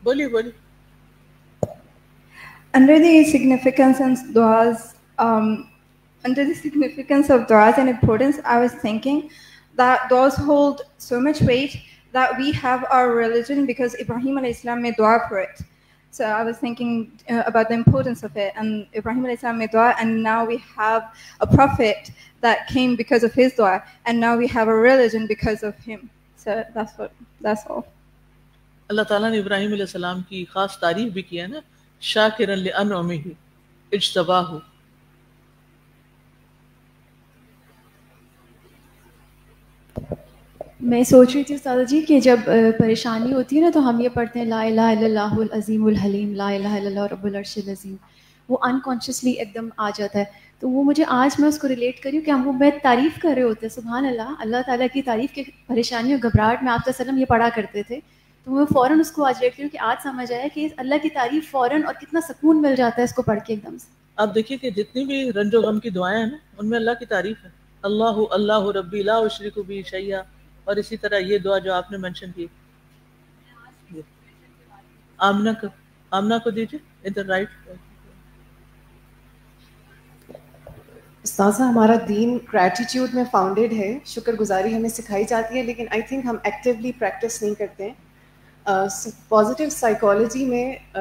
بولیے بولیے. Under the significance and du'as, under the significance of du'as and importance, I was thinking that those hold so much weight that we have our religion because Ibrahim alayhi salam made dua for it. So I was thinking about the importance of it, and Ibrahim alayhi salam made dua, and now we have a prophet that came because of his dua, and now we have a religion because of him. So that's all. اللہ تعالیٰ نے ابراہیم علیہ السلام کی خاص تعریف بھی کی ہے نا، شاکرا لانعمہ اجتباہ. میں سوچ رہی تھی استاد جی کہ جب پریشانی ہوتی ہے نا تو ہم یہ پڑھتے ہیں لا الہ الا اللہ العظیم الحلیم، لا الہ الا اللہ رب العرش العظیم. وہ انکانشیسلی ایک دم آ جاتا ہے. تو وہ مجھے آج میں اس کو ریلیٹ کری کہ ہم وہ میں تعریف کر رہے ہوتے ہیں سبحان اللہ، اللہ تعالیٰ کی تعریف کے پریشانی اور گھبراہٹ میں آپ صلی اللہ علیہ وسلم یہ پڑھا کرتے تھے. تو میں فوراً اس کو آج ریلیٹ کری کہ آج سمجھ آیا کہ اللہ کی تعریف فوراً اور کتنا سکون مل جاتا ہے اس کو پڑھ کے ایک دم سے. آپ دیکھیے کہ جتنی بھی رنج و غم کی دعائیں ہیں نا ان میں اللہ کی تعریف ہے. اللہ اللہ ربی لا اشرک بہ شیئا. اور اسی طرح یہ دعا جو آپ نے منشن کی آمنہ کو دیجیے ادھر رائٹ. استاذہ ہمارا دین گریٹیٹیوڈ میں فاؤنڈیڈ ہے، شکر گزاری ہمیں سکھائی جاتی ہے، لیکن آئی تھنک ہم ایکٹیولی پریکٹس نہیں کرتے ہیں. پازیٹیو سائیکالوجی میں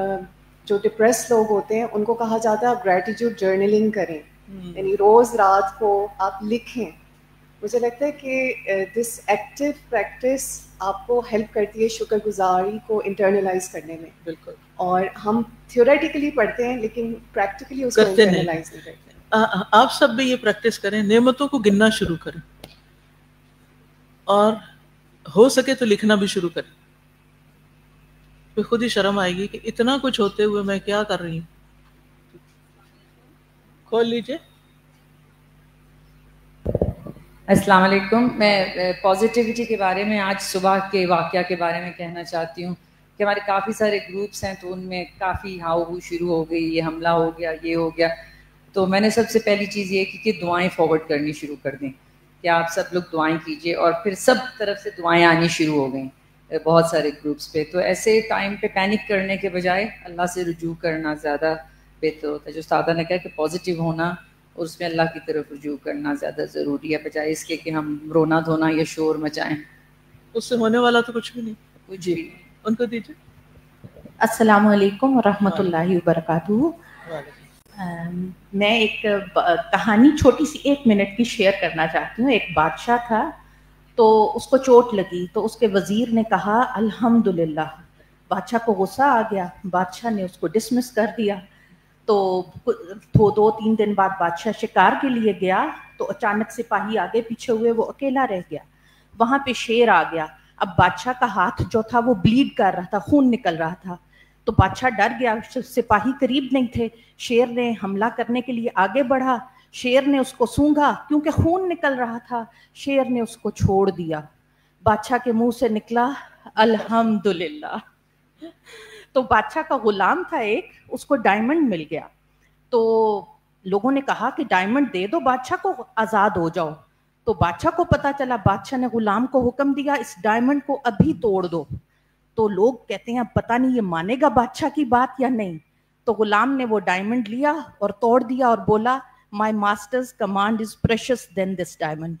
جو ڈپریس لوگ ہوتے ہیں ان کو کہا جاتا ہے آپ گریٹیٹیوڈ جرنلنگ کریں، یعنی روز رات کو آپ لکھیں. مجھے لگتا ہے کہ دس ایکٹیو پریکٹس آپ کو ہیلپ کرتی ہے شکر گزاری کو انٹرنلائز کرنے میں. بالکل. اور ہم تھیوریٹیکلی پڑھتے ہیں لیکن پریکٹیکلی اس کو انٹرنلائز نہیں کرتے. آپ سب بھی یہ پریکٹس کریں، نعمتوں کو گننا شروع کریں اور ہو سکے تو لکھنا بھی شروع کریں. پھر خود ہی شرم آئے گی کہ اتنا کچھ ہوتے ہوئے میں کیا کر رہی ہوں. کھول لیجئے. السلام علیکم. میں پازیٹیوٹی کے بارے میں آج صبح کے واقعہ کے بارے میں کہنا چاہتی ہوں کہ ہمارے کافی سارے گروپس ہیں تو ان میں کافی ہاؤ ہو شروع ہو گئی، یہ حملہ ہو گیا، یہ ہو گیا. تو میں نے سب سے پہلی چیز یہ کی کہ دعائیں فارورڈ کرنی شروع کر دیں کہ آپ سب لوگ دعائیں کیجیے، اور پھر سب طرف سے دعائیں آنی شروع ہو گئیں بہت سارے گروپس پہ. تو ایسے ٹائم پہ پینک کرنے کے بجائے اللہ سے رجوع کرنا زیادہ بہتر ہوتا ہے. جو استاد نے کہا کہ پازیٹیو ہونا اور اس میں اللہ کی طرف رجوع کرنا زیادہ ضروری ہے بجائے اس کے کہ ہم رونا دھونا یا شور مچائیں. اس سے ہونے والا تو کچھ بھی نہیں. کچھ بھی. ان کو دیجیے. السلام علیکم ورحمۃ اللہ وبرکاتہ. میں ایک کہانی چھوٹی سی 1 منٹ کی شیئر کرنا چاہتی ہوں. ایک بادشاہ تھا تو اس کو چوٹ لگی تو اس کے وزیر نے کہا الحمدللہ. بادشاہ کو غصہ آ گیا، بادشاہ نے اس کو ڈسمس کر دیا. تو 2-3 دن بعد بادشاہ شکار کے لیے گیا تو اچانک سپاہی آگے پیچھے ہوئے، وہ اکیلا رہ گیا. وہاں پہ شیر آ گیا. اب بادشاہ کا ہاتھ جو تھا وہ بلیڈ کر رہا تھا، خون نکل رہا تھا. تو بادشاہ ڈر گیا، سپاہی قریب نہیں تھے. شیر نے حملہ کرنے کے لیے آگے بڑھا، شیر نے اس کو سونگھا کیونکہ خون نکل رہا تھا، شیر نے اس کو چھوڑ دیا. بادشاہ کے منہ سے نکلا الحمدللہ. تو بادشاہ کا غلام تھا ایک، اس کو ڈائمنڈ مل گیا. تو لوگوں نے کہا کہ ڈائمنڈ دے دو بادشاہ کو، آزاد ہو جاؤ. تو بادشاہ کو پتا چلا، بادشاہ نے غلام کو حکم دیا اس ڈائمنڈ کو ابھی توڑ دو. تو لوگ کہتے ہیں اب پتہ نہیں یہ مانے گا بادشاہ کی بات یا نہیں. تو غلام نے وہ ڈائمنڈ لیا اور توڑ دیا اور بولا my master's command is precious then this diamond.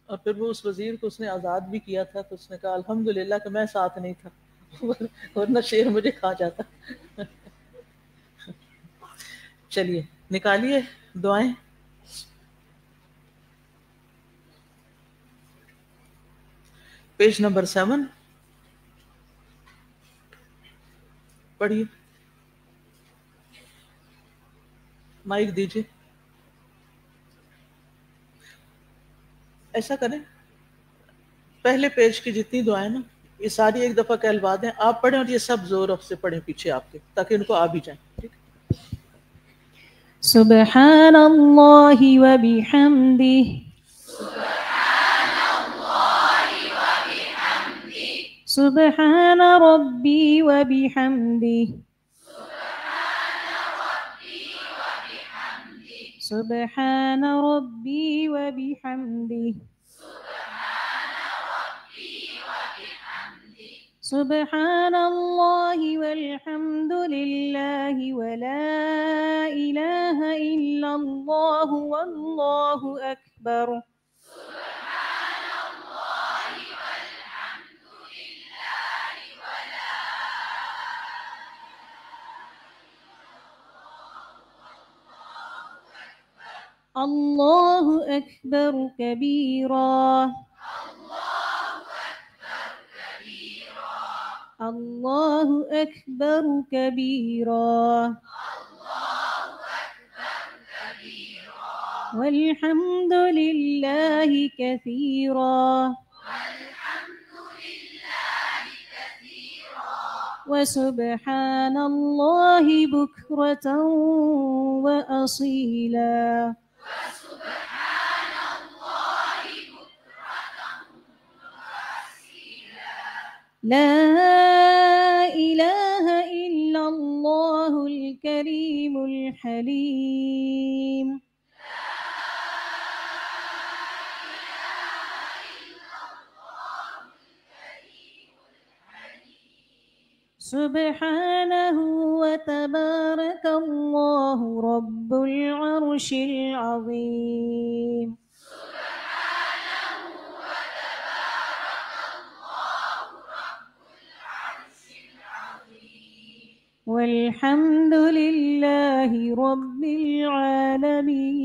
اور پھر وہ اس وزیر کو اس نے آزاد بھی کیا تھا تو اس نے کہا الحمدللہ کہ میں ساتھ نہیں تھا ورنہ شیر مجھے کھا جاتا. چلیے نکالیے دعائیں. پیج نمبر 7 پڑھیے. مائک دیجیے. ایسا کریں پہلے پیج کی جتنی دعائیں نا یہ ساری ایک دفعہ کہلوا دیں، آپ پڑھیں اور یہ سب زور سے پڑھیں پیچھے آپ کے، تاکہ ان کو آ بھی جائیں. ٹھیک. سبحان اللہ وبحمدہ سبحان ربي وبحمده سبحان ربي وبحمده سبحان الله والحمد لله ولا إله إلا الله والله أكبر الله أكبر كبيرا الله أكبر كبيرا والحمد لله كثيرا وسبحان الله بكرة وأصيلا لا إله إلا الله الكريم الحليم سبحانه وتبارك الله رب العرش العظيم والحمد لله رب العالمين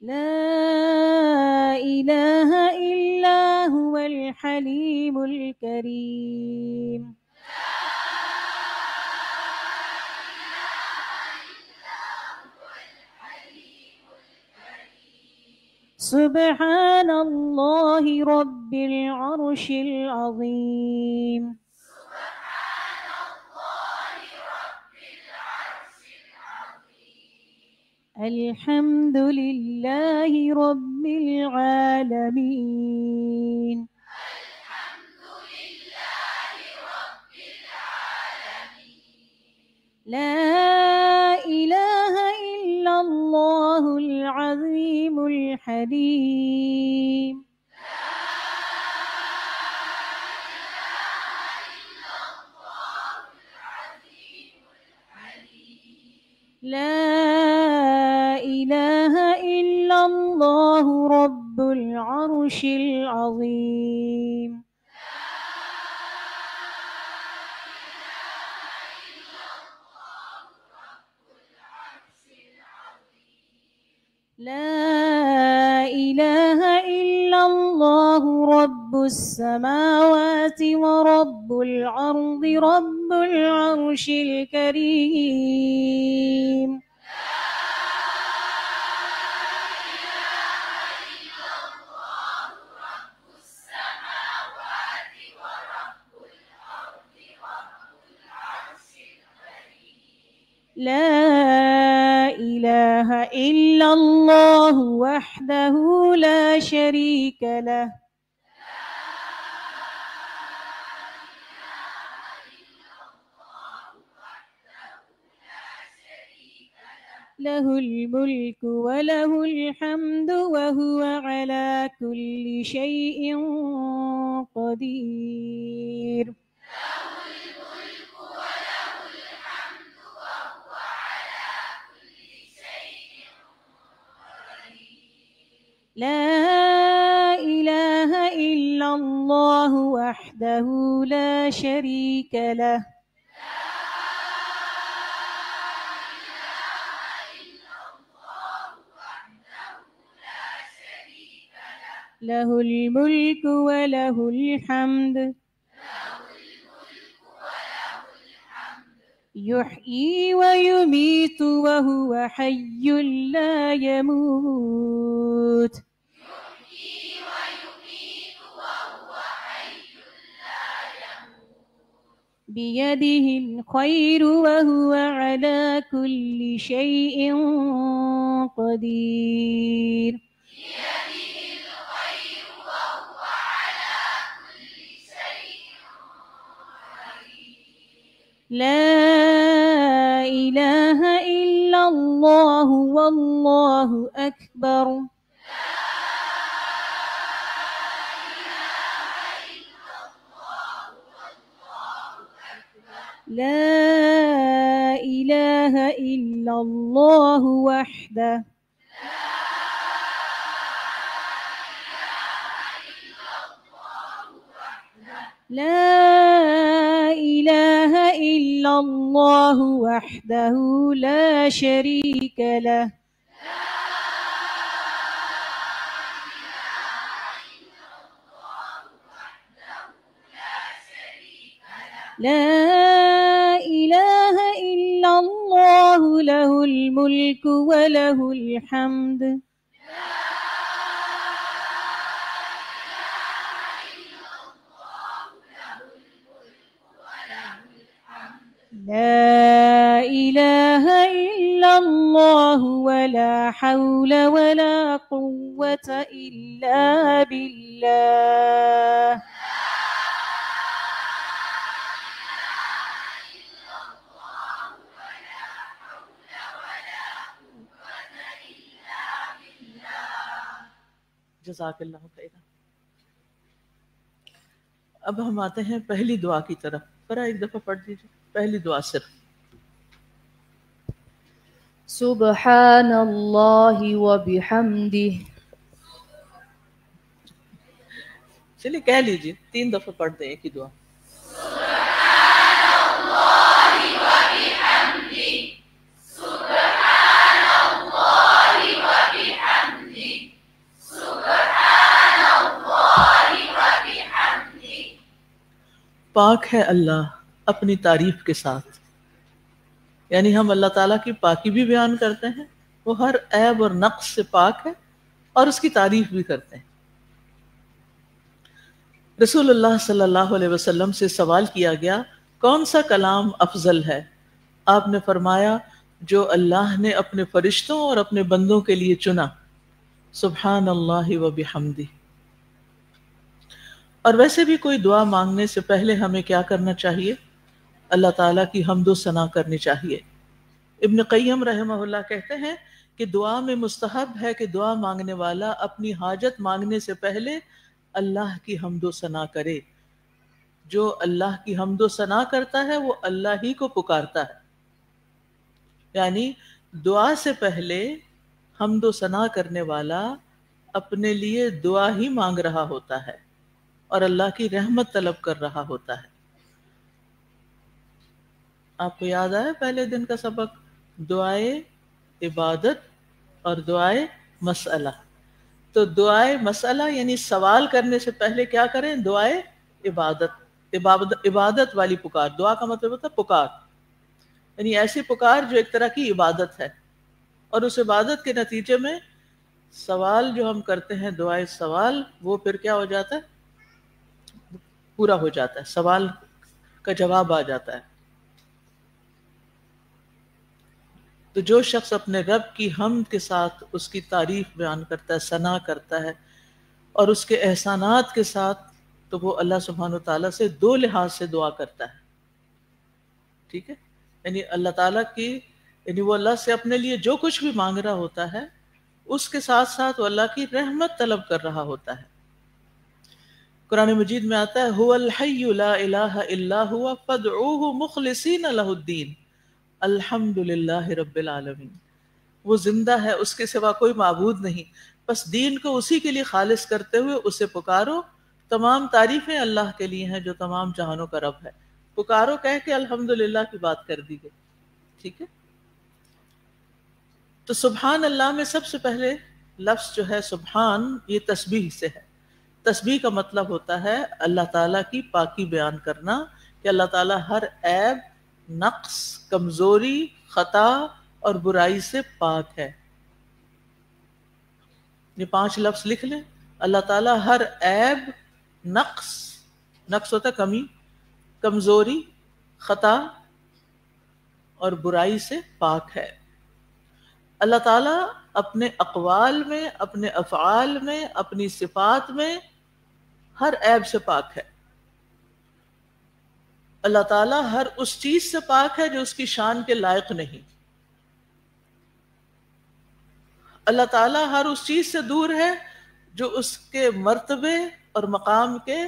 لا إله إلا هو الحليم الكريم سبحان الله رب العرش العظيم الحمد لله رب العالمين لا إله إلا الله العظيم الحليم لا إله إلا الله رب العرش العظيم لا إله إلا الله رب السماوات ورب الأرض رب العرش الكريم لا إله إلا الله وحده لا شريك له له الملك وله الحمد وهو على كل شيء قدير لا إله إلا الله وحده لا شريك له له الملك وله الحمد يحيي ويميت وهو حي لا يموت بيده الخير وهو على كل شيء قدير لا إله إلا الله والله أكبر لا إله إلا الله وحده لا إله إلا الله وحده لا شريك له لا إله إلا الله له الملك وله الحمد لا إله إلا الله ولا حول ولا قوة إلا بالله جزاک اللہ خیرا. اب ہم آتے ہیں پہلی دعا کی طرف. ذرا ایک دفعہ پڑھ دیجیے پہلی دعا صرف. سبحان اللہ وبحمدہ. چلیے کہہ لیجیے 3 دفعہ پڑھ دیں ایک ہی دعا. پاک ہے اللہ اپنی تعریف کے ساتھ، یعنی ہم اللہ تعالیٰ کی پاکی بھی بیان کرتے ہیں، وہ ہر عیب اور نقص سے پاک ہے، اور اس کی تعریف بھی کرتے ہیں. رسول اللہ صلی اللہ علیہ وسلم سے سوال کیا گیا کون سا کلام افضل ہے؟ آپ نے فرمایا جو اللہ نے اپنے فرشتوں اور اپنے بندوں کے لیے چنا. سبحان اللہ و بحمدہ. اور ویسے بھی کوئی دعا مانگنے سے پہلے ہمیں کیا کرنا چاہیے؟ اللہ تعالیٰ کی حمد و ثنا کرنی چاہیے. ابن قیم رحمہ اللہ کہتے ہیں کہ دعا میں مستحب ہے کہ دعا مانگنے والا اپنی حاجت مانگنے سے پہلے اللہ کی حمد و ثنا کرے. جو اللہ کی حمد و ثنا کرتا ہے وہ اللہ ہی کو پکارتا ہے. یعنی دعا سے پہلے حمد و ثنا کرنے والا اپنے لیے دعا ہی مانگ رہا ہوتا ہے اور اللہ کی رحمت طلب کر رہا ہوتا ہے. آپ کو یاد آیا پہلے دن کا سبق؟ دعائے عبادت اور دعائے مسئلہ. تو دعائے مسئلہ یعنی سوال کرنے سے پہلے کیا کریں؟ دعائے عبادت والی پکار. دعا کا مطلب ہوتا ہے پکار، یعنی ایسی پکار جو ایک طرح کی عبادت ہے، اور اس عبادت کے نتیجے میں سوال جو ہم کرتے ہیں دعائے سوال، وہ پھر کیا ہو جاتا ہے؟ پورا ہو جاتا ہے، سوال کا جواب آ جاتا ہے. تو جو شخص اپنے رب کی حمد کے ساتھ اس کی تعریف بیان کرتا ہے، ثنا کرتا ہے، اور اس کے احسانات کے ساتھ، تو وہ اللہ سبحانہ وتعالیٰ سے 2 لحاظ سے دعا کرتا ہے. ٹھیک ہے، یعنی اللہ تعالیٰ کی، یعنی وہ اللہ سے اپنے لیے جو کچھ بھی مانگ رہا ہوتا ہے اس کے ساتھ ساتھ وہ اللہ کی رحمت طلب کر رہا ہوتا ہے. قرآن مجید میں آتا ہے هو الحی لا الہ الا هو فادعوه مخلصین لہ الدین الحمد للہ رب العالمین. وہ زندہ ہے، اس کے سوا کوئی معبود نہیں، بس دین کو اسی کے لیے خالص کرتے ہوئے اسے پکارو. تمام تعریفیں اللہ کے لیے ہیں جو تمام جہانوں کا رب ہے. پکارو کہہ کے الحمدللہ کی بات کر دی گئی. ٹھیک ہے، تو سبحان اللہ میں سب سے پہلے لفظ جو ہے سبحان، یہ تسبیح سے ہے. تسبیح کا مطلب ہوتا ہے اللہ تعالیٰ کی پاکی بیان کرنا، کہ اللہ تعالیٰ ہر عیب، نقص، کمزوری، خطا اور برائی سے پاک ہے. یہ 5 لفظ لکھ لیں. اللہ تعالیٰ ہر عیب، نقص ہوتا ہے کمی، کمزوری، خطا اور برائی سے پاک ہے. اللہ تعالیٰ اپنے اقوال میں، اپنے افعال میں، اپنی صفات میں ہر عیب سے پاک ہے. اللہ تعالیٰ ہر اس چیز سے پاک ہے جو اس کی شان کے لائق نہیں. اللہ تعالیٰ ہر اس چیز سے دور ہے جو اس کے مرتبے اور مقام کے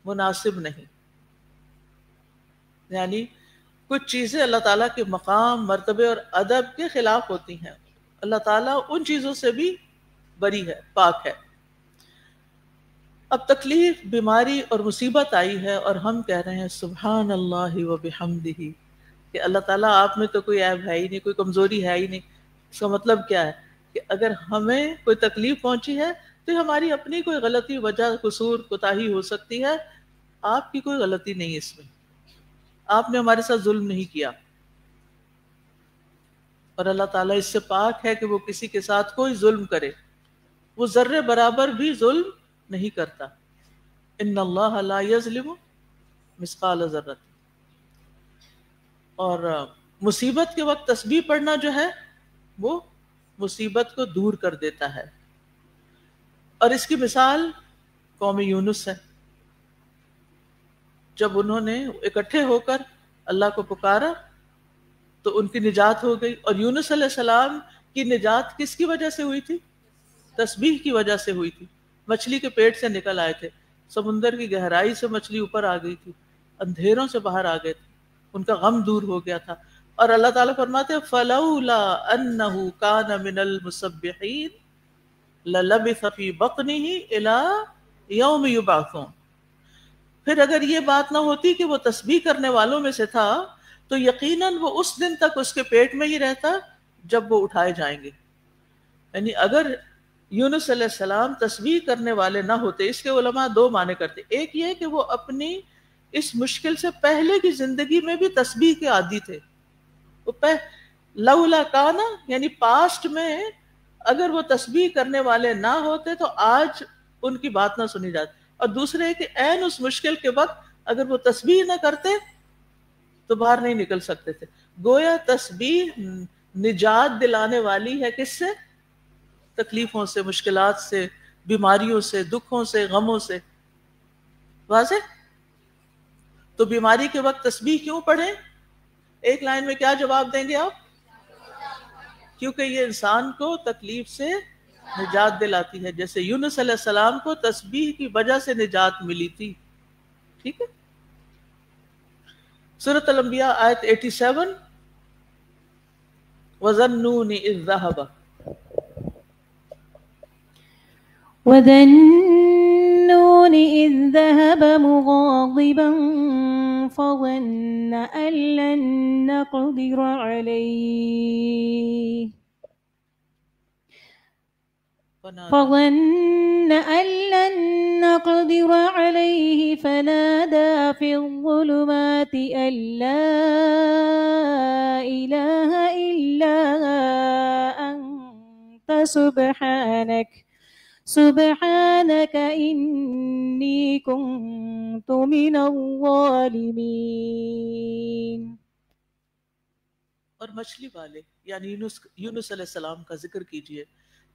مناسب نہیں. یعنی کچھ چیزیں اللہ تعالیٰ کے مقام، مرتبے اور ادب کے خلاف ہوتی ہیں. اللہ تعالیٰ ان چیزوں سے بھی بری ہے، پاک ہے. اب تکلیف، بیماری اور مصیبت آئی ہے اور ہم کہہ رہے ہیں سبحان اللہ و بحمدہ کہ اللہ تعالیٰ آپ میں تو کوئی عیب ہے ہی نہیں، کوئی کمزوری ہے ہی نہیں. اس کا مطلب کیا ہے کہ اگر ہمیں کوئی تکلیف پہنچی ہے تو یہ ہماری اپنی کوئی غلطی، وجہ، قصور، کوتاہی ہو سکتی ہے. آپ کی کوئی غلطی نہیں اس میں، آپ نے ہمارے ساتھ ظلم نہیں کیا. اور اللہ تعالیٰ اس سے پاک ہے کہ وہ کسی کے ساتھ کوئی ظلم کرے. وہ ذرے برابر بھی ظلم نہیں کرتا. ان اللہ لا یظلم مثقال ذرۃ. اور مصیبت کے وقت تسبیح پڑھنا جو ہے وہ مصیبت کو دور کر دیتا ہے. اور اس کی مثال قوم یونس ہے. جب انہوں نے اکٹھے ہو کر اللہ کو پکارا تو ان کی نجات ہو گئی. اور یونس علیہ السلام کی نجات کس کی وجہ سے ہوئی تھی؟ تسبیح کی وجہ سے ہوئی تھی. مچھلی کے پیٹ سے نکل آئے تھے، سمندر کی گہرائی سے مچھلی اوپر آ گئی تھی، اندھیروں سے باہر آ گئے تھے، ان کا غم دور ہو گیا تھا. اور اللہ تعالیٰ فرماتے ہیں فَلَوْلَا أَنَّهُ كَانَ مِنَ الْمُسَبِّحِينَ لَلَبِثَ فِي بَطْنِهِ إِلَى يَوْمِ يُبْعَثُونَ. پھر اگر یہ بات نہ ہوتی کہ وہ تسبیح کرنے والوں میں سے تھا تو یقیناً وہ اس دن تک اس کے پیٹ میں ہی رہتا جب وہ اٹھائے جائیں گے. یعنی اگر یونس علیہ السلام تسبیح کرنے والے نہ ہوتے، اس کے علماء 2 معنی کرتے. ایک یہ کہ وہ اپنی اس مشکل سے پہلے کی زندگی میں بھی تسبیح کے عادی تھے. لولا کانا یعنی پاسٹ میں اگر وہ تسبیح کرنے والے نہ ہوتے تو آج ان کی بات نہ سنی جاتی. اور دوسرے کہ عین اس مشکل کے وقت اگر وہ تسبیح نہ کرتے تو باہر نہیں نکل سکتے تھے. گویا تسبیح نجات دلانے والی ہے کس سے؟ تکلیفوں سے، مشکلات سے، بیماریوں سے، دکھوں سے، غموں سے. واضح؟ تو بیماری کے وقت تسبیح کیوں پڑھیں؟ ایک لائن میں کیا جواب دیں گے آپ؟ کیونکہ یہ انسان کو تکلیف سے نجات دلاتی ہے، جیسے یونس علیہ السلام کو تسبیح کی وجہ سے نجات ملی تھی. ٹھیک ہے. سورۃ الانبیاء آیت 87 وَظَنُّونِ إِذْ ذَهَبَ وَذَا النُّونِ إِذْ ذَهَبَ مُغَاضِبًا فَظَنَّ أَن لَّن نَّقْدِرَ عَلَيْهِ فنادى في الظلمات أن لا إله إلا أنت سبحانك إني كنت من الظالمين. اور مچھلی والے یعنی یونس علیہ السلام کا ذکر کیجئے.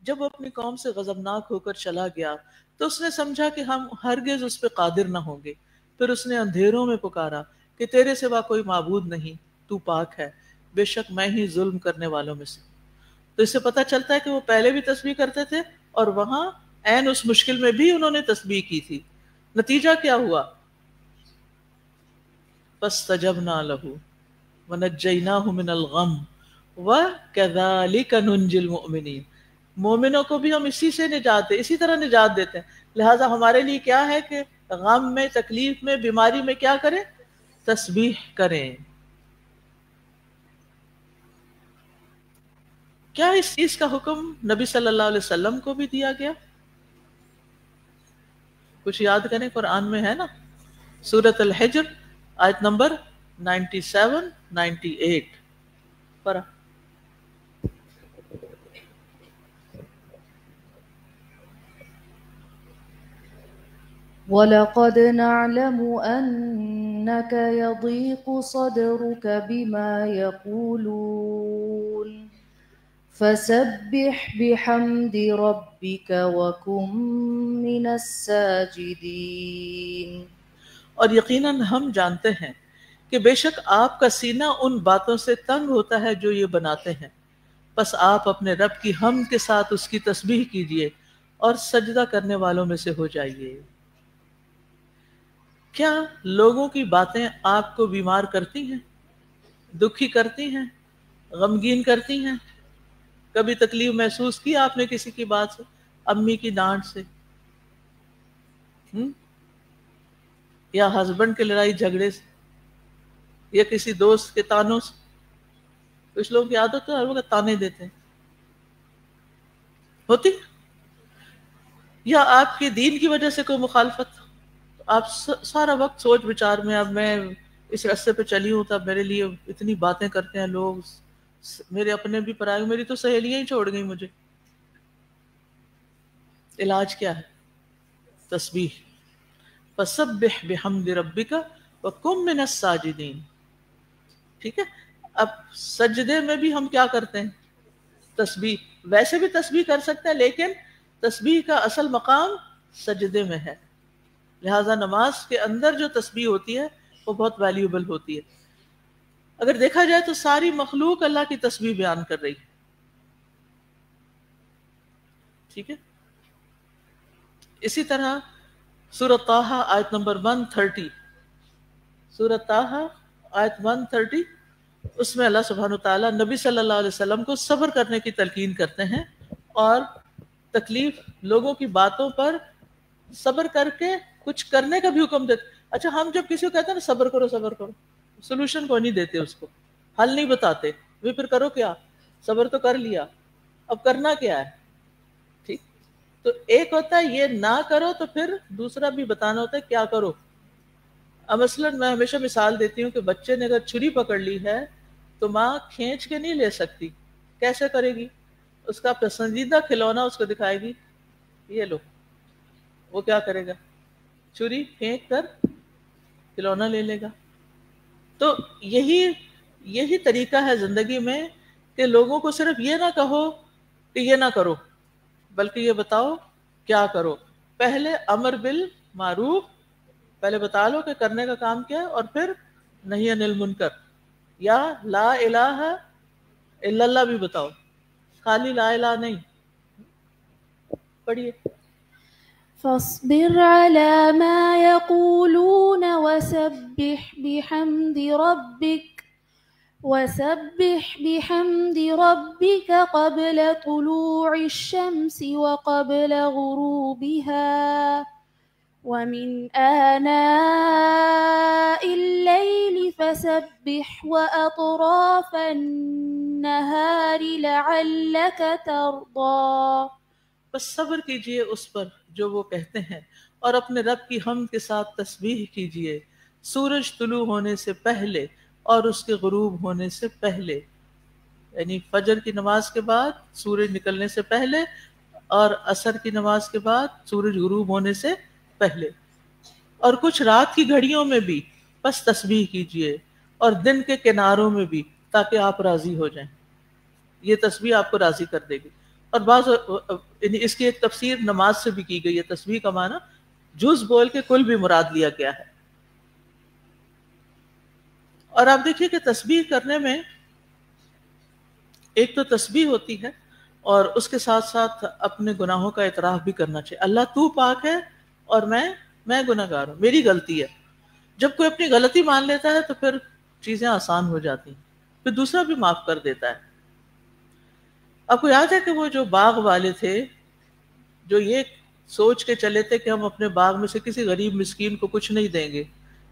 جب وہ اپنی قوم سے غضبناک ہو کر چلا گیا تو اس نے سمجھا کہ ہم ہرگز اس پہ قادر نہ ہوں گے. پھر اس نے اندھیروں میں پکارا کہ تیرے سوا کوئی معبود نہیں، تو پاک ہے، بے شک میں ہی ظلم کرنے والوں میں سے. تو اس سے پتہ چلتا ہے کہ وہ پہلے بھی تسبیح کرتے تھے اور وہاں عین اس مشکل میں بھی انہوں نے تسبیح کی تھی. نتیجہ کیا ہوا؟ فاستجبنا له ونجیناہ من الغم وکذالک ننجی المؤمنین. مومنوں کو بھی ہم اسی سے نجات دے، اسی طرح نجات دیتے ہیں. لہٰذا ہمارے لیے کیا ہے کہ غم میں، تکلیف میں، بیماری میں کیا کریں؟ تسبیح کریں. کیا اس چیز کا حکم نبی صلی اللہ علیہ وسلم کو بھی دیا گیا؟ کچھ یاد کریں، قرآن میں ہے نا، سورۃ الحجر آیت نمبر 97, 98 پر. وَلَقَدْ نَعْلَمُ أَنَّكَ يَضِيقُ صَدْرُكَ بِمَا يَقُولُونَ فَسَبِّحْ بِحَمْدِ رَبِّكَ وَكُن مِّنَ السَّاجِدِينَ. اور یقیناً ہم جانتے ہیں کہ بے شک آپ کا سینہ ان باتوں سے تنگ ہوتا ہے جو یہ بناتے ہیں، پس آپ اپنے رب کی حمد کے ساتھ اس کی تسبیح کیجئے اور سجدہ کرنے والوں میں سے ہو جائیے. کیا لوگوں کی باتیں آپ کو بیمار کرتی ہیں، دکھی کرتی ہیں، غمگین کرتی ہیں؟ کبھی تکلیف محسوس کی آپ نے کسی کی بات سے، امی کی ڈانٹ سے، یا ہسبینڈ کے لڑائی جھگڑے سے، یا کسی دوست کے تانوں سے؟ کچھ لوگوں کی عادت ہے ہر وقت تانے دیتے ہیں، ہوتی؟ یا آپ کے دین کی وجہ سے کوئی مخالفت، آپ سارا وقت سوچ بچار میں، اب میں اس راستے پہ چلی ہوں تب میرے لیے اتنی باتیں کرتے ہیں لوگ، میرے اپنے بھی پرائے، میری تو سہیلیاں ہی چھوڑ گئی مجھے. علاج کیا ہے؟ تسبیح. فسبح بحمد ربک وکن من الساجدین. ٹھیک ہے. اب سجدے میں بھی ہم کیا کرتے ہیں؟ تسبیح. ویسے بھی تسبیح کر سکتے ہیں لیکن تسبیح کا اصل مقام سجدے میں ہے، لہذا نماز کے اندر جو تسبیح ہوتی ہے وہ بہت ویلیوبل ہوتی ہے. اگر دیکھا جائے تو ساری مخلوق اللہ کی تسبیح بیان کر رہی ہے. ٹھیک ہے. اسی طرح سورۃ طٰہٰ آیت نمبر 130، سورۃ طٰہٰ آیت 130، اس میں اللہ سبحانہ وتعالیٰ نبی صلی اللہ علیہ وسلم کو صبر کرنے کی تلقین کرتے ہیں اور تکلیف لوگوں کی باتوں پر صبر کر کے کچھ کرنے کا بھی حکم دیتے. اچھا، ہم جب کسی کو کہتے ہیں نا صبر کرو صبر کرو، سولوشن کو نہیں دیتے، اس کو حل نہیں بتاتے، وہ پھر کرو کیا؟ صبر تو کر لیا، اب کرنا کیا ہے؟ ٹھیک. تو ایک ہوتا ہے یہ نہ کرو، تو پھر دوسرا بھی بتانا ہوتا ہے کیا کرو. اب مثلاً میں ہمیشہ مثال دیتی ہوں کہ بچے نے اگر چھری پکڑ لی ہے تو ماں کھینچ کے نہیں لے سکتی. کیسے کرے گی؟ اس کا پسندیدہ کھلونا اس کو دکھائے گی، یہ لو. وہ کیا کرے گا؟ چھری پھینک کر کھلونا لے لے گا. تو یہی طریقہ ہے زندگی میں کہ لوگوں کو صرف یہ نہ کہو کہ یہ نہ کرو، بلکہ یہ بتاؤ کیا کرو. پہلے امر بالمعروف، پہلے بتا لو کہ کرنے کا کام کیا ہے، اور پھر نہی عن المنکر، یا لا الہ الا اللہ بھی بتاؤ، خالی لا الہ نہیں. پڑھیے. فاصبر على ما يقولون وسبح بحمد ربك قبل طلوع الشمس وقبل غروبها ومن آناء الليل فسبح وأطراف النهار لعلك ترضى. بس صبر کیجئے اس پر جو وہ کہتے ہیں، اور اپنے رب کی حمد کے ساتھ تسبیح کیجئے سورج طلوع ہونے سے پہلے اور اس کے غروب ہونے سے پہلے، یعنی فجر کی نماز کے بعد سورج نکلنے سے پہلے اور عصر کی نماز کے بعد سورج غروب ہونے سے پہلے، اور کچھ رات کی گھڑیوں میں بھی بس تسبیح کیجئے، اور دن کے کناروں میں بھی، تاکہ آپ راضی ہو جائیں. یہ تسبیح آپ کو راضی کر دے گی. اور بعض اس کی ایک تفسیر نماز سے بھی کی گئی ہے. تسبیح کا معنی جز بول کے کل بھی مراد لیا گیا ہے. اور آپ دیکھیے کہ تسبیح کرنے میں ایک تو تسبیح ہوتی ہے، اور اس کے ساتھ ساتھ اپنے گناہوں کا اعتراف بھی کرنا چاہیے. اللہ تو پاک ہے اور میں گناہگار ہوں، میری غلطی ہے. جب کوئی اپنی غلطی مان لیتا ہے تو پھر چیزیں آسان ہو جاتی ہیں، پھر دوسرا بھی معاف کر دیتا ہے. آپ کو یاد ہے کہ وہ جو باغ والے تھے جو یہ سوچ کے چلے تھے کہ ہم اپنے باغ میں سے کسی غریب مسکین کو کچھ نہیں دیں گے،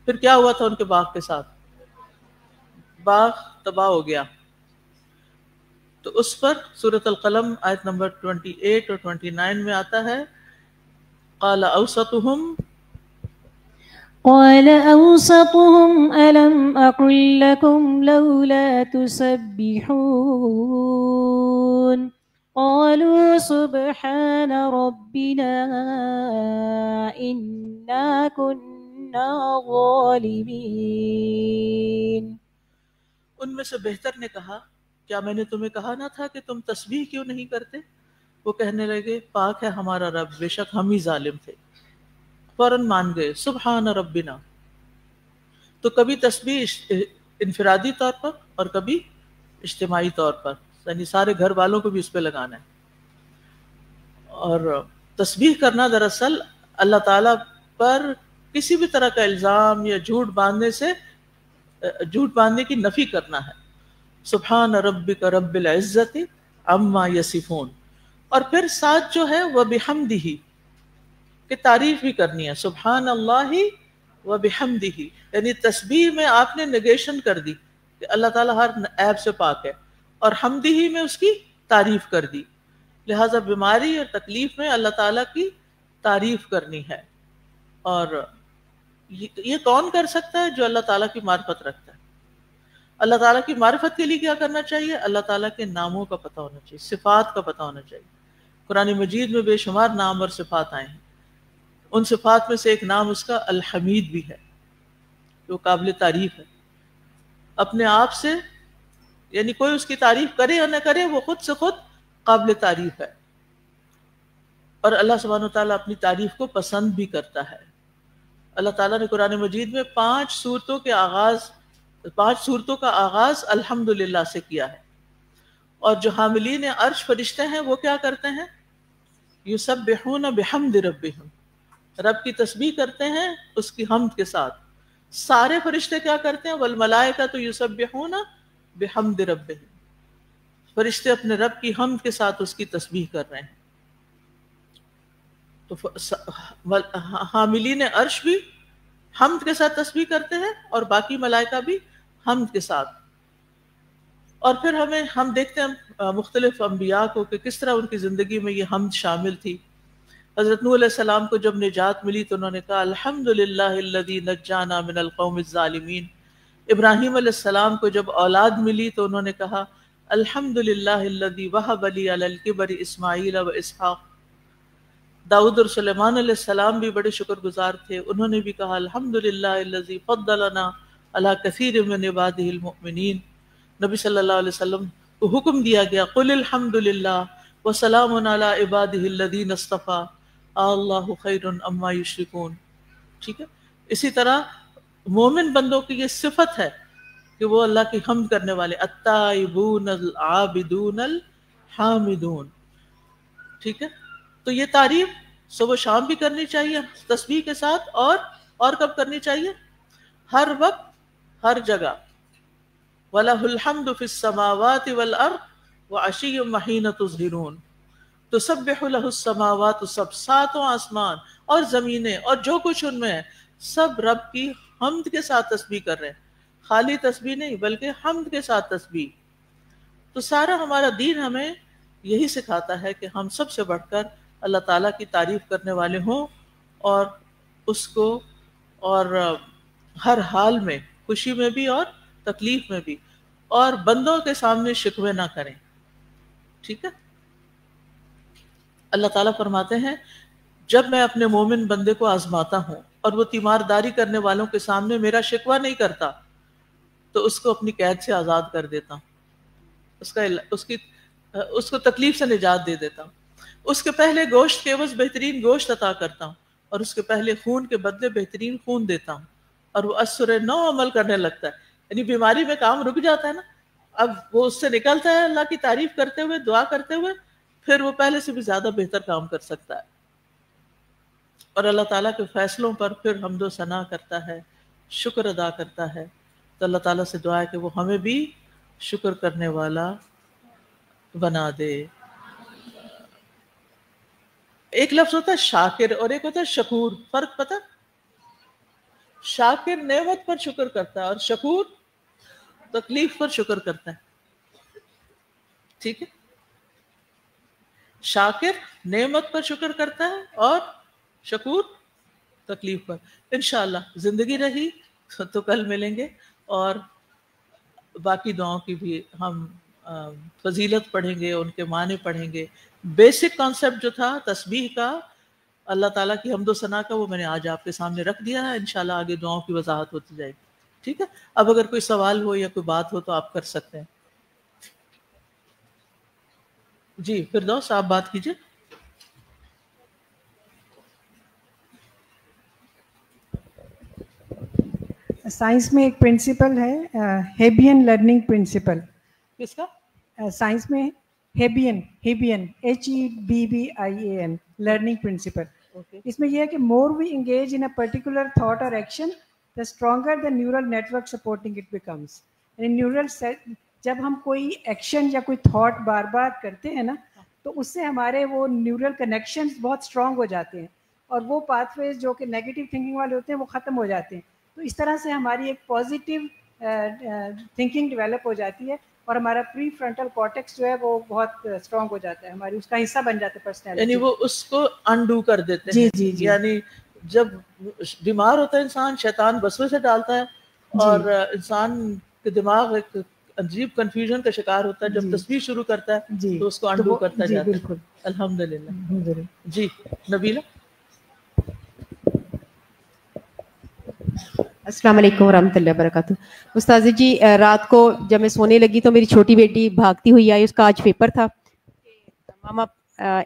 پھر کیا ہوا تھا ان کے باغ کے ساتھ؟ باغ تباہ ہو گیا. تو اس پر سورۃ القلم آیت نمبر 28 اور 29 میں آتا ہے قال اوسطهم قال أوسطهم ألم أقل لكم لولا تسبحون قالوا سبحان ربنا إنا كنا ظالمين. ان میں سے بہتر نے کہا کیا میں نے تمہیں کہا نہ تھا کہ تم تسبیح کیوں نہیں کرتے؟ وہ کہنے لگے پاک ہے ہمارا رب، بے شک ہم ہی ظالم تھے. فوراً مان گئے سبحان ربنا. تو کبھی تسبیح انفرادی طور پر اور کبھی اجتماعی طور پر، یعنی سارے گھر والوں کو بھی اس پہ لگانا ہے. اور تسبیح کرنا دراصل اللہ تعالیٰ پر کسی بھی طرح کا الزام یا جھوٹ باندھنے کی نفی کرنا ہے. سبحان ربک رب العزت عما یصفون. اور پھر ساتھ جو ہے وہ بحمدہ کہ تعریف بھی کرنی ہے. سبحان اللہ و بحمدہ، یعنی تسبیح میں آپ نے نیگیشن کر دی کہ اللہ تعالیٰ ہر عیب سے پاک ہے، اور حمدہ میں اس کی تعریف کر دی. لہٰذا بیماری اور تکلیف میں اللہ تعالیٰ کی تعریف کرنی ہے. اور یہ کون کر سکتا ہے؟ جو اللہ تعالیٰ کی معرفت رکھتا ہے. اللہ تعالیٰ کی معرفت کے لیے کیا کرنا چاہیے؟ اللہ تعالیٰ کے ناموں کا پتہ ہونا چاہیے، صفات کا پتہ ہونا چاہیے. قرآن مجید میں بے شمار نام اور صفات آئے ہیں. ان صفات میں سے ایک نام اس کا الحمید بھی ہے، جو قابل تعریف ہے. اپنے آپ سے، یعنی کوئی اس کی تعریف کرے یا نہ کرے، وہ خود سے خود قابل تعریف ہے. اور اللہ سبحانہ وتعالیٰ اپنی تعریف کو پسند بھی کرتا ہے. اللہ تعالیٰ نے قرآن مجید میں 5 صورتوں کا آغاز الحمدللہ سے کیا ہے. اور جو حاملین عرش فرشتے ہیں وہ کیا کرتے ہیں؟ یسبحون بحمد ربہم، رب کی تسبیح کرتے ہیں اس کی حمد کے ساتھ. سارے فرشتے کیا کرتے ہیں؟ والملائکۃ یسبحون بحمد ربہم، فرشتے اپنے رب کی حمد کے ساتھ اس کی تسبیح کر رہے ہیں. تو حاملین عرش بھی حمد کے ساتھ تسبیح کرتے ہیں اور باقی ملائکہ بھی حمد کے ساتھ. اور پھر ہم دیکھتے ہیں مختلف انبیاء کو کہ کس طرح ان کی زندگی میں یہ حمد شامل تھی. حضرت نوح علیہ السلام کو جب نجات ملی تو انہوں نے کہا الحمدللہ الذی نجانا من القوم الظالمین. ابراہیم علیہ السلام کو جب اولاد ملی تو انہوں نے کہا الحمدللہ الذی وہب لی علی الکبر اسماعیل و اسحاق. داؤد اور سلیمان علیہ السلام بھی بڑے شکر گزار تھے، انہوں نے بھی کہا الحمدللہ الذی فضلنا علی کثیر من عبادہ المؤمنین. نبی صلی اللہ علیہ وسلم کو حکم دیا گیا قل الحمدللہ وسلام علی عبادہ الذین اصطفیٰ اللہ خیر اما یشرکون. ٹھیک ہے. اسی طرح مومن بندوں کی یہ صفت ہے کہ وہ اللہ کی حمد کرنے والے، التائبون العابدون الحامدون. ٹھیک ہے. تو یہ تعریف صبح و شام بھی کرنی چاہیے تسبیح کے ساتھ، اور کب کرنی چاہیے؟ ہر وقت، ہر جگہ. وَلَهُ الْحَمْدُ فِي السَّمَاوَاتِ وَالْأَرْضِ وَعَشِيًّا وَحِينَ تُظْهِرُونَ. تسبح له السماوات، سب ساتوں آسمان اور زمینیں اور جو کچھ ان میں ہے سب رب کی حمد کے ساتھ تسبیح کر رہے ہیں. خالی تسبیح نہیں بلکہ حمد کے ساتھ تسبیح. تو سارا ہمارا دین ہمیں یہی سکھاتا ہے کہ ہم سب سے بڑھ کر اللہ تعالیٰ کی تعریف کرنے والے ہوں، اور اس کو اور ہر حال میں، خوشی میں بھی اور تکلیف میں بھی، اور بندوں کے سامنے شکوے نہ کریں. ٹھیک ہے. اللہ تعالیٰ فرماتے ہیں جب میں اپنے مومن بندے کو آزماتا ہوں اور وہ تیمارداری کرنے والوں کے سامنے میرا شکوہ نہیں کرتا تو اس کو اپنی قید سے آزاد کر دیتا ہوں، اس کو تکلیف سے نجات دے دیتا ہوں. اس کے پہلے گوشت کے عوض بہترین گوشت عطا کرتا ہوں، اور اس کے پہلے خون کے بدلے بہترین خون دیتا ہوں، اور وہ اثر نو عمل کرنے لگتا ہے. یعنی بیماری میں کام رک جاتا ہے نا، اب وہ اس سے نکلتا ہے اللہ کی تعریف کرتے ہوئے، دعا کرتے ہوئے، پھر وہ پہلے سے بھی زیادہ بہتر کام کر سکتا ہے. اور اللہ تعالیٰ کے فیصلوں پر پھر حمد و ثنا کرتا ہے، شکر ادا کرتا ہے. تو اللہ تعالیٰ سے دعا ہے کہ وہ ہمیں بھی شکر کرنے والا بنا دے. ایک لفظ ہوتا ہے شاکر اور ایک ہوتا ہے شکور. فرق پتہ؟ شاکر نعمت پر شکر کرتا ہے اور شکور تکلیف پر شکر کرتا ہے. ٹھیک ہے. شاکر نعمت پر شکر کرتا ہے اور شکور تکلیف پر. انشاءاللہ زندگی رہی تو کل ملیں گے، اور باقی دعاؤں کی بھی ہم فضیلت پڑھیں گے، ان کے معنی پڑھیں گے. بیسک کانسیپٹ جو تھا تسبیح کا، اللہ تعالیٰ کی حمد و ثنا کا، وہ میں نے آج آپ کے سامنے رکھ دیا ہے. انشاءاللہ آگے دعاؤں کی وضاحت ہوتی جائے گی. ٹھیک ہے، اب اگر کوئی سوال ہو یا کوئی بات ہو تو آپ کر سکتے ہیں. جی فردوس آپ بات کیجئے. سائنس میں ایک پرنسپل ہے ہیبین لرننگ پرنسپل. کس کا؟ سائنس میں ہیبین HEBBIAN لرننگ پرنسپل. اس میں یہ ہے کہ more we engage in a particular thought اور action the stronger the neural network supporting it becomes. Neural جب ہم کوئی ایکشن یا کوئی تھاٹ بار بار کرتے ہیں نا تو اس سے ہمارے وہ نیورل کنیکشنز بہت اسٹرانگ ہو جاتے ہیں، اور وہ پاتھ ویز جو کہ نیگیٹو تھنکنگ والے ہوتے ہیں وہ ختم ہو جاتے ہیں. تو اس طرح سے ہماری ایک پازیٹیو تھنکنگ ڈیولپ ہو جاتی ہے، اور ہمارا پری فرنٹل کارٹیکس جو ہے وہ بہت اسٹرانگ ہو جاتا ہے، ہماری اس کا حصہ بن جاتا ہے پرسنالٹی. یعنی وہ اس کو انڈو کر دیتے ہیں. جی جی جی. یعنی جب بیمار ہوتا ہے انسان، شیطان وسوسے ڈالتا ہے اور انسان کے دماغ ایک عجیب کنفیوژن کا شکار ہوتا ہے. جب تسبیح شروع کرتا ہے تو اس کو انڈو کرتا جاتا ہے. بالکل الحمدللہ. جی نبیلہ. السلام علیکم ورحمۃ اللہ وبرکاتہ. استاذ جی رات کو جب میں سونے لگی تو میری چھوٹی بیٹی بھاگتی ہوئی آئی. اس کا آج پیپر تھا کہ ماما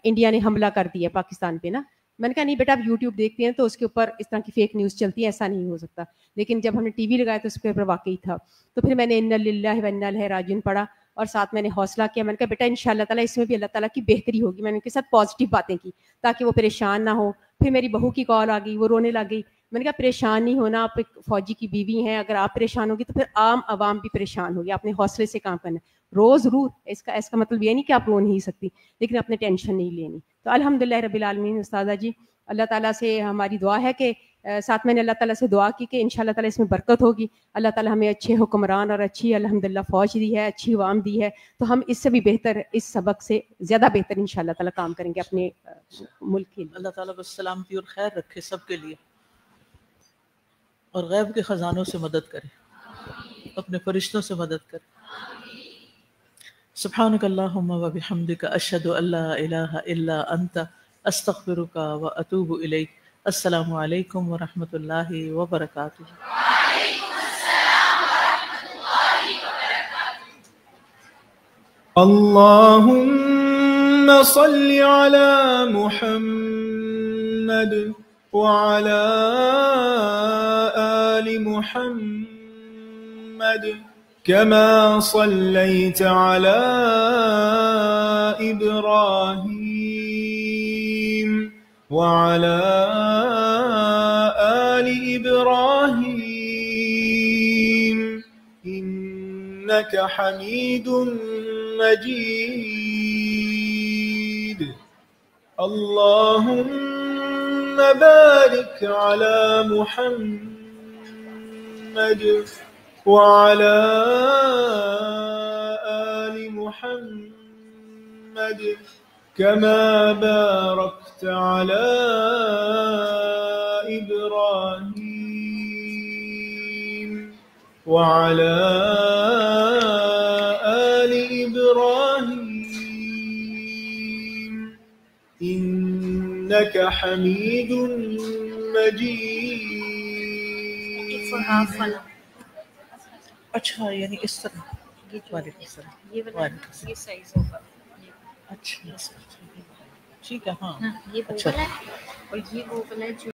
انڈیا نے حملہ کر دیا پاکستان پہ نا. میں نے کہا نہیں بیٹا آپ یوٹیوب دیکھتے ہیں تو اس کے اوپر اس طرح کی فیک نیوز چلتی ہے، ایسا نہیں ہو سکتا. لیکن جب ہم نے ٹی وی لگایا تو اس کے اوپر واقعی تھا. تو پھر میں نے انا للہ و انا الیہ راجعون پڑھا اور ساتھ میں نے حوصلہ کیا. میں نے کہا بیٹا ان شاء اللہ تعالیٰ اس میں بھی اللہ تعالیٰ کی بہتری ہوگی. میں نے ان کے ساتھ پازیٹیو باتیں کی تاکہ وہ پریشان نہ ہو. پھر میری بہو کی کال آ گئی، وہ رونے لگ گئی. میں نے کہا پریشان نہیں ہونا، آپ ایک فوجی کی بیوی ہیں، اگر آپ پریشان ہوگی تو پھر عام عوام بھی پریشان ہوگی. آپ نے حوصلے سے کام کرنا ہے. روز ضرور اس کا مطلب یہ نہیں کہ آپ رو نہیں سکتی، لیکن اپنے ٹینشن نہیں لینی. تو الحمدللہ رب العالمین. استاذہ جی اللہ تعالیٰ سے ہماری دعا ہے کہ ساتھ میں نے اللہ تعالیٰ سے دعا کی کہ انشاءاللہ تعالیٰ اس میں برکت ہوگی. اللہ تعالیٰ ہمیں اچھے حکمران اور اچھی الحمدللہ فوج دی ہے، اچھی عوام دی ہے، تو ہم اس سے بھی بہتر، اس سبق سے زیادہ بہتر انشاءاللہ تعالیٰ کام کریں گے اپنے ملک کے لیے. اللہ تعالیٰ بس سلامتی اور خیر رکھے سب کے لیے، اور غیب کے خزانوں سے مدد کرے، اپنے فرشتوں سے مدد کرے. سبحانک اللہم و بحمدک اشہد ان لا الہ الا انت استغفرک و اتوب الیک. السلام علیکم ورحمۃ اللہ وبرکاتہ. اللهم صل على محمد وعلى آل محمد كما صليت على إبراهيم وعلى آل إبراهيم إنك حميد مجيد. اللهم بارك على محمد وعلى آل محمد كما باركت على إبراهيم وعلى آل إبراهيم إنك حميد مجيد. اچھا یعنی اس طرح. وعلیکم السلام. یہ سائز ہوگا. اچھا ٹھیک ہے. ہاں یہ وہ والا ہے اور یہ وہ والا ہے جو